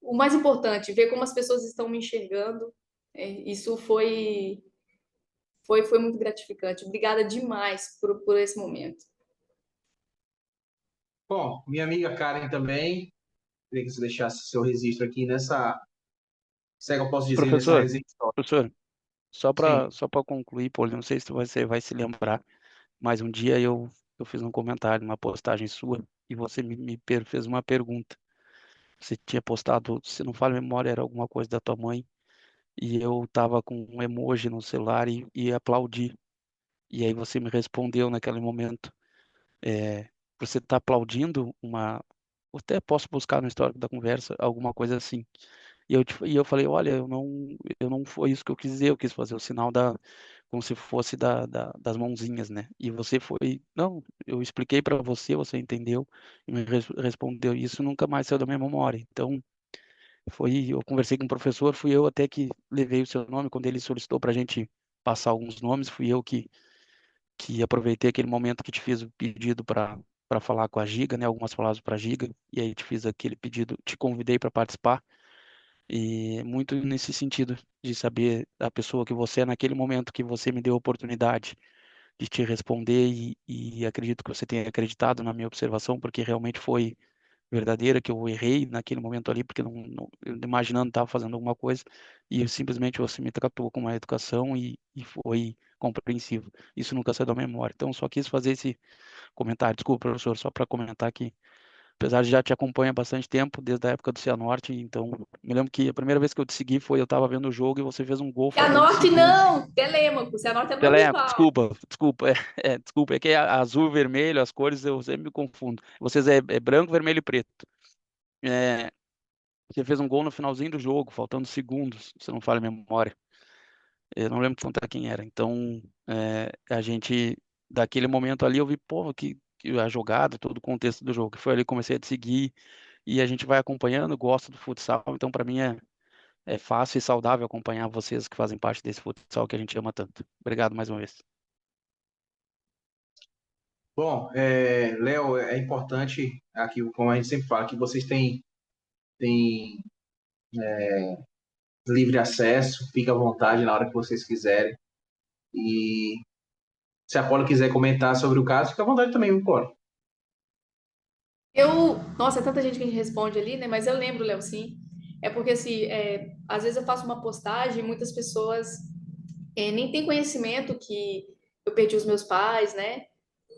o mais importante, ver como as pessoas estão me enxergando, isso foi muito gratificante. Obrigada demais por esse momento. Bom, minha amiga Karen também, queria que você deixasse seu registro aqui nessa, se é que eu posso dizer, nessa Professor, resenha histórica. professor, só Sim. para concluir, Poli, não sei se você vai se lembrar, mas um dia eu fiz um comentário, uma postagem sua, e você fez uma pergunta. Você tinha postado, se não falha a memória, era alguma coisa da tua mãe, e eu tava com um emoji no celular e aplaudi. E aí você me respondeu naquele momento, você está aplaudindo uma... Até posso buscar no histórico da conversa alguma coisa assim. E eu falei, olha, eu não foi isso que eu quis dizer, eu quis fazer o sinal como se fosse das mãozinhas, né? E você foi, não, eu expliquei para você, você entendeu e me respondeu. E isso nunca mais saiu da minha memória. Então, eu conversei com o professor, fui eu até que levei o seu nome quando ele solicitou para a gente passar alguns nomes, fui eu que aproveitei aquele momento que te fiz o pedido para falar com a Giga, né? Algumas palavras para a Giga, e aí te fiz aquele pedido, te convidei para participar. E muito nesse sentido de saber a pessoa que você é naquele momento que você me deu a oportunidade de te responder e acredito que você tenha acreditado na minha observação, porque realmente foi verdadeira, que eu errei naquele momento ali, porque eu imaginando estava fazendo alguma coisa e simplesmente você me tratou com uma educação e foi compreensivo. Isso nunca saiu da memória. Então, só quis fazer esse comentário. Desculpa, professor, só para comentar que apesar de já te acompanhar há bastante tempo, desde a época do Cianorte, então me lembro que a primeira vez que eu te segui foi eu estava vendo o jogo e você fez um gol faltando Cianorte segundos. não, Telêmaco, Cianorte é no rival. Desculpa, é que é azul, vermelho, as cores eu sempre me confundo. Vocês é branco, vermelho e preto. É, você fez um gol no finalzinho do jogo, faltando segundos, se não falha a memória. Eu não lembro contra quem era. Então, a gente, daquele momento ali, eu vi, pô, que a jogada, todo o contexto do jogo. Que foi ali que comecei a te seguir e a gente vai acompanhando, gosto do futsal, então para mim é fácil e saudável acompanhar vocês que fazem parte desse futsal que a gente ama tanto. Obrigado mais uma vez. Bom, Léo, é importante aqui, como a gente sempre fala, que vocês têm livre acesso, fica à vontade na hora que vocês quiserem. E se a Paula quiser comentar sobre o caso, fica à vontade também, viu, Paula? Nossa, é tanta gente que a gente responde ali, né? Mas eu lembro, Léo, sim. É porque, assim, às vezes eu faço uma postagem e muitas pessoas nem têm conhecimento que eu perdi os meus pais, né?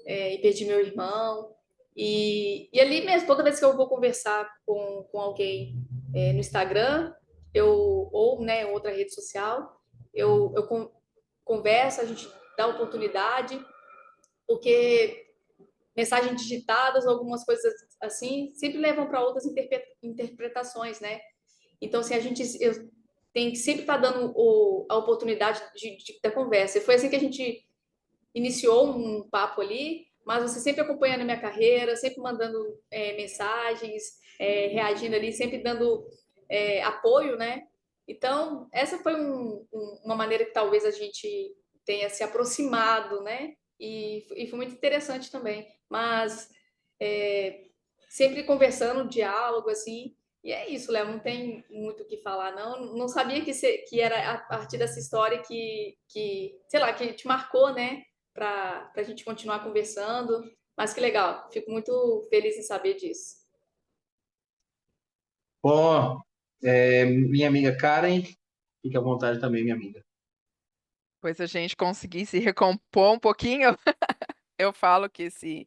E perdi meu irmão. E ali mesmo, toda vez que eu vou conversar com alguém no Instagram, ou né, outra rede social, eu converso, a gente dá oportunidade, porque mensagens digitadas, algumas coisas assim, sempre levam para outras interpretações, né? Então, assim, eu tenho que sempre estar dando a oportunidade da conversa. E foi assim que a gente iniciou um papo ali, mas você sempre acompanhando a minha carreira, sempre mandando mensagens, reagindo ali, sempre dando apoio, né? Então, essa foi uma maneira que talvez a gente tenha se aproximado, né? E foi muito interessante também. Mas sempre conversando, diálogo, assim. E é isso, Léo, não tem muito o que falar, não. Não sabia que era a partir dessa história sei lá, que te marcou, né? Para a gente continuar conversando. Mas que legal, fico muito feliz em saber disso. Bom, minha amiga Karen, fique à vontade também, minha amiga. Pois a gente conseguir se recompor um pouquinho, eu falo que esse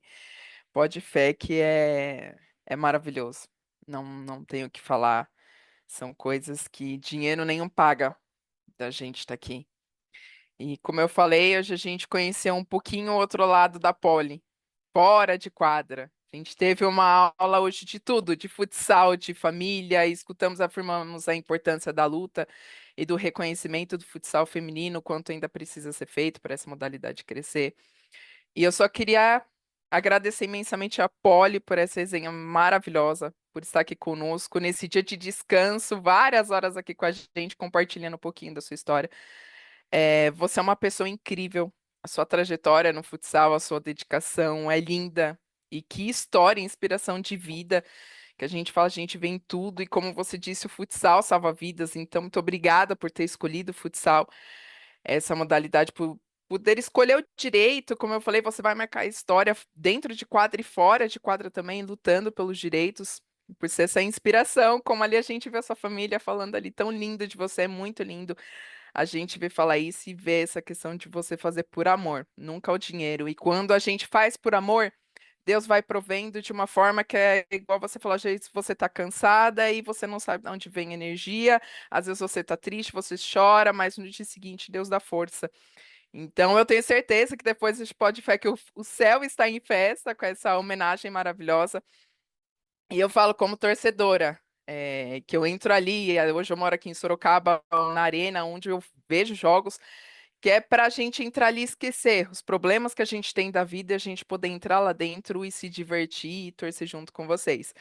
PodFec é maravilhoso. Não tenho o que falar. São coisas que dinheiro nenhum paga da gente estar aqui. E como eu falei, hoje a gente conheceu um pouquinho o outro lado da Poli, fora de quadra. A gente teve uma aula hoje de tudo, de futsal, de família, e escutamos, afirmamos a importância da luta. e do reconhecimento do futsal feminino, quanto ainda precisa ser feito para essa modalidade crescer. E eu só queria agradecer imensamente a Poli por essa resenha maravilhosa, por estar aqui conosco nesse dia de descanso, várias horas aqui com a gente, compartilhando um pouquinho da sua história. Você é uma pessoa incrível, a sua trajetória no futsal, a sua dedicação é linda. E que história, inspiração de vida, que a gente fala, a gente vê em tudo. E como você disse, o futsal salva vidas. Então, muito obrigada por ter escolhido o futsal, essa modalidade, por poder escolher o direito. Como eu falei, você vai marcar história dentro de quadra e fora de quadra também, lutando pelos direitos, por ser essa inspiração. Como ali a gente vê a sua família falando ali, tão lindo de você, é muito lindo a gente vê falar isso e vê essa questão de você fazer por amor, nunca o dinheiro. E quando a gente faz por amor, Deus vai provendo de uma forma que é igual você falou, às vezes você tá cansada e você não sabe de onde vem a energia, às vezes você tá triste, você chora, mas no dia seguinte Deus dá força. Então eu tenho certeza que depois a gente pode ver que o céu está em festa com essa homenagem maravilhosa. E eu falo como torcedora, que eu entro ali, hoje eu moro aqui em Sorocaba, na arena, onde eu vejo jogos, que é para a gente entrar ali e esquecer os problemas que a gente tem da vida, a gente poder entrar lá dentro e se divertir e torcer junto com vocês.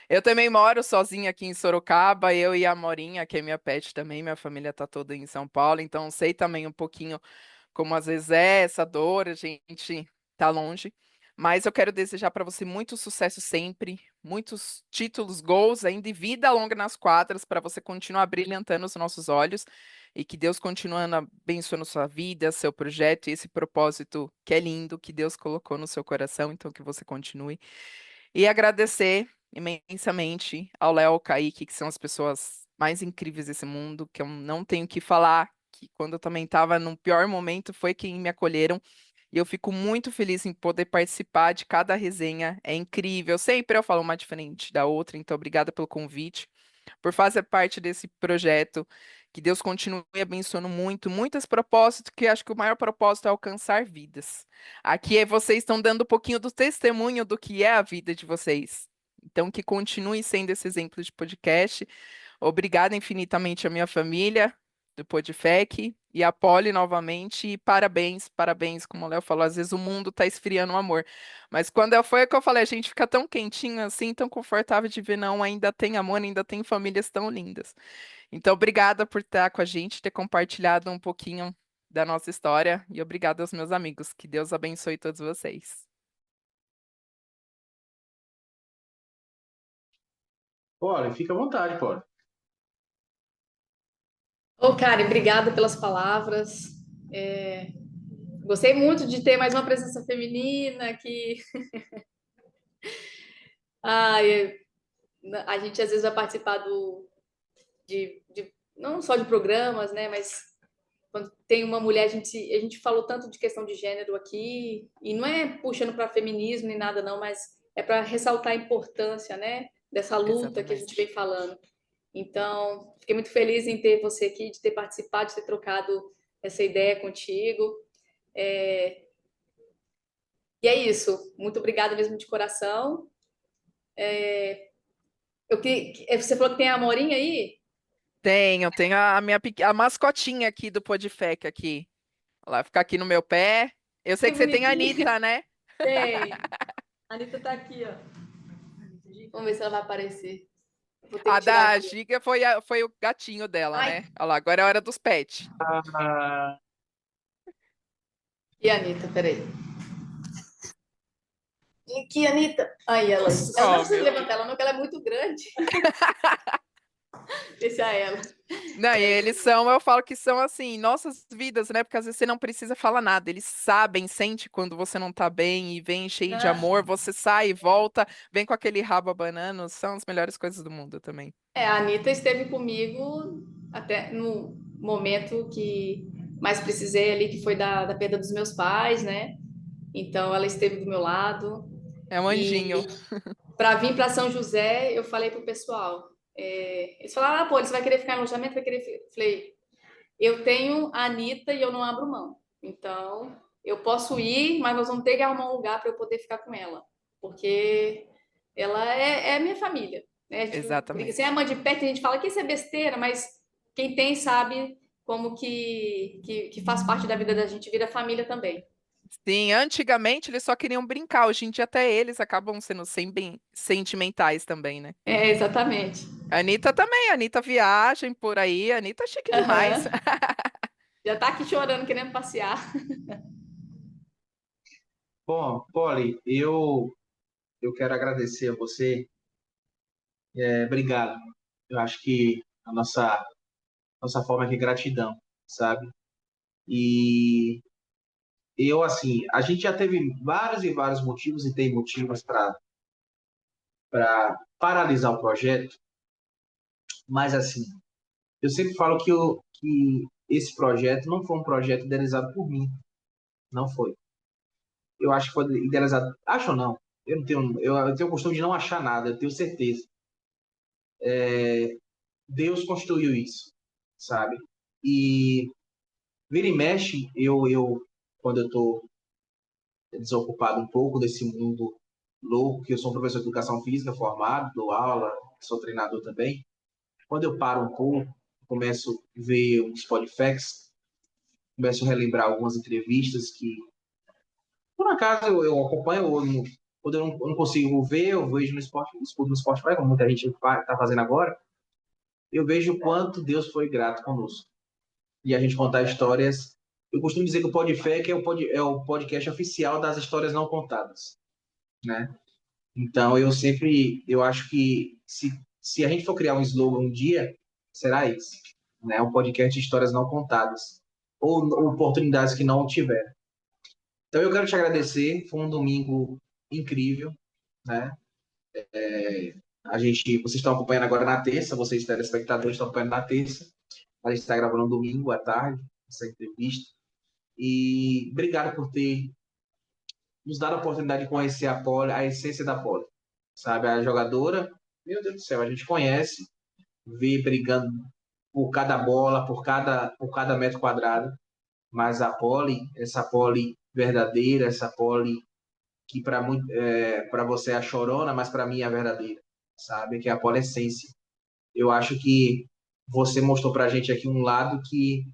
Eu também moro sozinha aqui em Sorocaba, eu e a Morinha, que é minha pet também, minha família tá toda em São Paulo, então sei também um pouquinho como às vezes é essa dor, a gente tá longe. Mas eu quero desejar para você muito sucesso sempre, muitos títulos, gols, ainda e vida longa nas quadras, para você continuar brilhantando os nossos olhos e que Deus continue abençoando sua vida, seu projeto e esse propósito que é lindo, que Deus colocou no seu coração, então que você continue. E agradecer imensamente ao Léo, ao Kaique, que são as pessoas mais incríveis desse mundo, que eu não tenho que falar, que quando eu também estava no pior momento foi quem me acolheram. E eu fico muito feliz em poder participar de cada resenha. É incrível. Sempre eu falo uma diferente da outra, então obrigada pelo convite, por fazer parte desse projeto. Que Deus continue abençoando muito, muitos propósitos, que eu acho que o maior propósito é alcançar vidas. Aqui vocês estão dando um pouquinho do testemunho do que é a vida de vocês. Então, que continue sendo esse exemplo de podcast. Obrigada infinitamente à minha família do Podfec e a Poli novamente. E parabéns, parabéns, como o Léo falou, às vezes o mundo está esfriando o amor. Mas quando foi o que eu falei, a gente fica tão quentinho assim, tão confortável de ver, não, ainda tem amor, ainda tem famílias tão lindas. Então, obrigada por estar com a gente, ter compartilhado um pouquinho da nossa história. E obrigada aos meus amigos. Que Deus abençoe todos vocês. Poli, fica à vontade, Poli. Ô, Karen, obrigada pelas palavras. Gostei muito de ter mais uma presença feminina aqui. A gente às vezes vai participar não só de programas, né? Mas quando tem uma mulher, a gente falou tanto de questão de gênero aqui, e não é puxando para feminismo nem nada, não, mas é para ressaltar a importância, né? Dessa luta que a gente vem falando. Então, fiquei muito feliz em ter você aqui, de ter participado, de ter trocado essa ideia contigo. E é isso. Muito obrigada mesmo de coração. Você falou que tem a Morinha aí? Tenho a minha a mascotinha aqui do Podfec aqui. Ela fica aqui no meu pé. Eu sei que você tem a Anitta, né? Tem. A Anitta tá aqui, ó. Vamos ver se ela vai aparecer. A da Giga foi o gatinho dela, né? Olha lá, agora é a hora dos pets. E a Anitta, peraí. Aqui, Anitta. Aí ela. Ela não precisa levantar ela, não, porque ela é muito grande. Deixa ela. Não, e eles são, eu falo que são assim, nossas vidas, né? Porque às vezes você não precisa falar nada. Eles sabem, sente quando você não tá bem e vem cheio de amor, você sai e volta, vem com aquele rabo abanando, são as melhores coisas do mundo também. A Anitta esteve comigo até no momento que mais precisei ali, que foi da perda dos meus pais, né? Então ela esteve do meu lado. É um anjinho. Para vir para São José, eu falei pro pessoal. Eles falaram, pô, você vai querer ficar em alojamento? Vai querer... Falei, eu tenho a Anitta e eu não abro mão. Então, eu posso ir, mas nós vamos ter que arrumar um lugar para eu poder ficar com ela. Porque ela é minha família. Né? Exatamente. Você é mãe de pet, a gente fala que isso é besteira, mas quem tem sabe como que faz parte da vida da gente, vira família também. Sim, antigamente eles só queriam brincar, hoje em dia até eles acabam sendo bem sentimentais também, né? É, exatamente. A Anitta também, a Anitta viagem por aí, a Anitta é chique demais. Aham. Já tá aqui chorando, querendo passear. Bom, Polly, eu quero agradecer a você. Obrigado. Eu acho que a nossa forma aqui é gratidão, sabe? E eu, assim, a gente já teve vários e vários motivos e tem motivos para paralisar o projeto, mas, assim, eu sempre falo que esse projeto não foi um projeto idealizado por mim, não foi. Eu acho que foi idealizado. Acho ou não? Eu tenho o costume de não achar nada, eu tenho certeza. Deus construiu isso, sabe? E vira e mexe, quando eu estou desocupado um pouco desse mundo louco, que eu sou um professor de educação física formado, dou aula, sou treinador também. Quando eu paro um pouco, começo a ver uns podcasts, começo a relembrar algumas entrevistas que, por acaso, eu acompanho, quando eu não consigo ver, eu vejo no Spotify, como muita gente está fazendo agora, eu vejo o quanto Deus foi grato conosco. E a gente contar histórias. Eu costumo dizer que o Podfé é o podcast oficial das histórias não contadas, né? Então, eu acho que se a gente for criar um slogan um dia, será esse, né? Um podcast de histórias não contadas, ou oportunidades que não tiveram. Então, eu quero te agradecer, foi um domingo incrível, né? Vocês estão acompanhando agora na terça, vocês telespectadores estão acompanhando na terça, a gente está gravando no domingo à tarde, essa entrevista, e obrigado por ter nos dado a oportunidade de conhecer a Polly, a essência da Polly, sabe? A jogadora, meu Deus do céu, a gente conhece, vê brigando por cada bola, por cada metro quadrado, mas a Polly, essa Polly verdadeira, essa Polly que para você é a chorona, mas para mim é a verdadeira, sabe? Que é a Polly essência. Eu acho que você mostrou para a gente aqui um lado que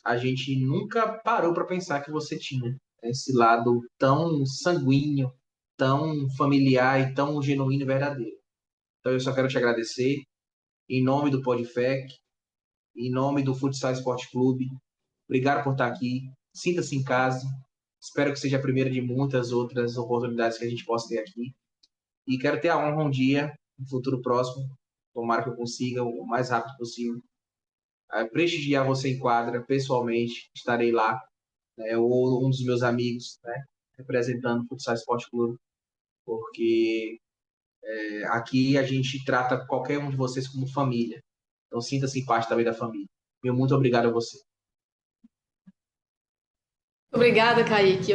a gente nunca parou para pensar que você tinha. Esse lado tão sanguíneo, tão familiar e tão genuíno e verdadeiro. Então eu só quero te agradecer em nome do Podfec, em nome do Futsal Esporte Clube. Obrigado por estar aqui. Sinta-se em casa. Espero que seja a primeira de muitas outras oportunidades que a gente possa ter aqui. E quero ter a honra um dia, no futuro próximo, tomara que eu consiga o mais rápido possível, prestigiar você em quadra, pessoalmente, estarei lá, né, ou um dos meus amigos, né, representando o Futsal Esporte Clube, porque aqui a gente trata qualquer um de vocês como família. Então sinta-se parte também da família. Meu muito obrigado a você. Obrigada, Kaique.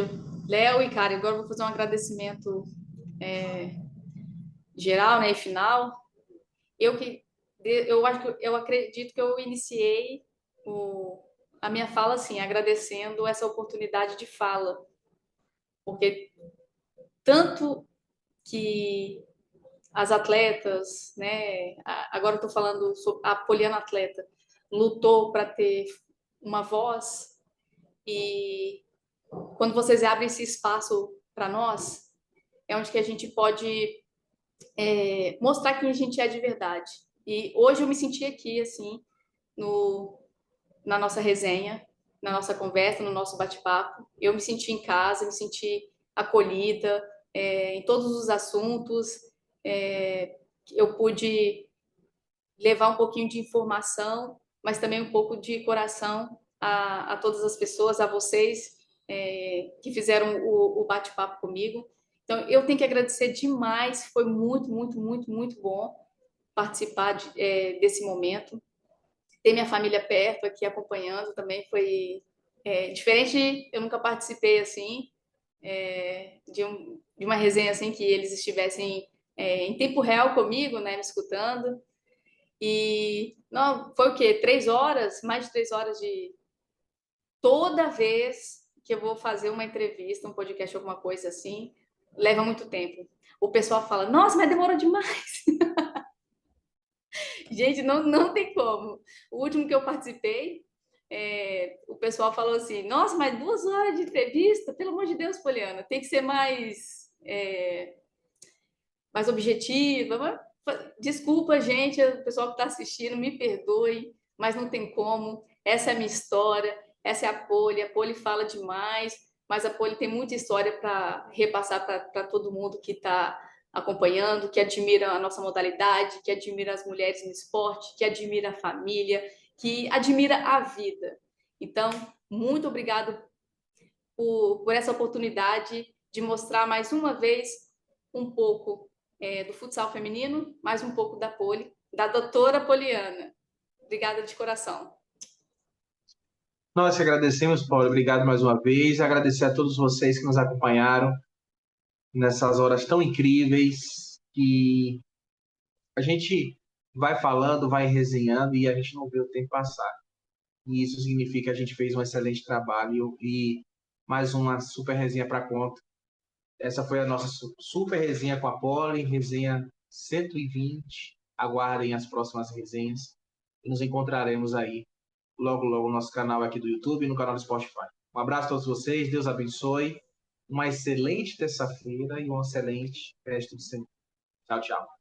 Léo e Karen, agora eu vou fazer um agradecimento geral, né, e final. Eu acredito que eu iniciei a minha fala assim, agradecendo essa oportunidade de fala, porque tanto que as atletas, né, agora eu estou falando sobre a Poliana atleta, lutou para ter uma voz, e quando vocês abrem esse espaço para nós, é onde que a gente pode mostrar quem a gente é de verdade. E hoje eu me senti aqui, assim, na nossa resenha, na nossa conversa, no nosso bate-papo. Eu me senti em casa, me senti acolhida em todos os assuntos. Eu pude levar um pouquinho de informação, mas também um pouco de coração a todas as pessoas, a vocês que fizeram o bate-papo comigo. Então, eu tenho que agradecer demais, foi muito, muito, muito, muito bom participar desse momento. Ter minha família perto aqui acompanhando também foi diferente. Eu nunca participei assim de uma resenha assim que eles estivessem em tempo real comigo, né, me escutando. E não foi o quê? 3 horas, mais de 3 horas de toda vez que eu vou fazer uma entrevista, um podcast, alguma coisa assim, leva muito tempo. O pessoal fala: "Nossa, mas demorou demais". Gente, não tem como. O último que eu participei, o pessoal falou assim, nossa, mas 2 horas de entrevista? Pelo amor de Deus, Poliana, tem que ser mais objetiva. Desculpa, gente, o pessoal que está assistindo, me perdoe, mas não tem como. Essa é a minha história, essa é a Poli fala demais, mas a Poli tem muita história para repassar para todo mundo que está acompanhando, que admira a nossa modalidade, que admira as mulheres no esporte, que admira a família, que admira a vida. Então, muito obrigado por essa oportunidade de mostrar mais uma vez um pouco do futsal feminino, mais um pouco da Poli, da doutora Poliana. Obrigada de coração. Nós que agradecemos, Paulo. Obrigado mais uma vez. Agradecer a todos vocês que nos acompanharam nessas horas tão incríveis que a gente vai falando, vai resenhando e a gente não vê o tempo passar. E isso significa que a gente fez um excelente trabalho e mais uma super resenha para conta. Essa foi a nossa super resenha com a Poli, resenha 120. Aguardem as próximas resenhas e nos encontraremos aí logo no nosso canal aqui do YouTube e no canal do Spotify. Um abraço a todos vocês, Deus abençoe, uma excelente terça-feira e um excelente resto de semana. Tchau, tchau.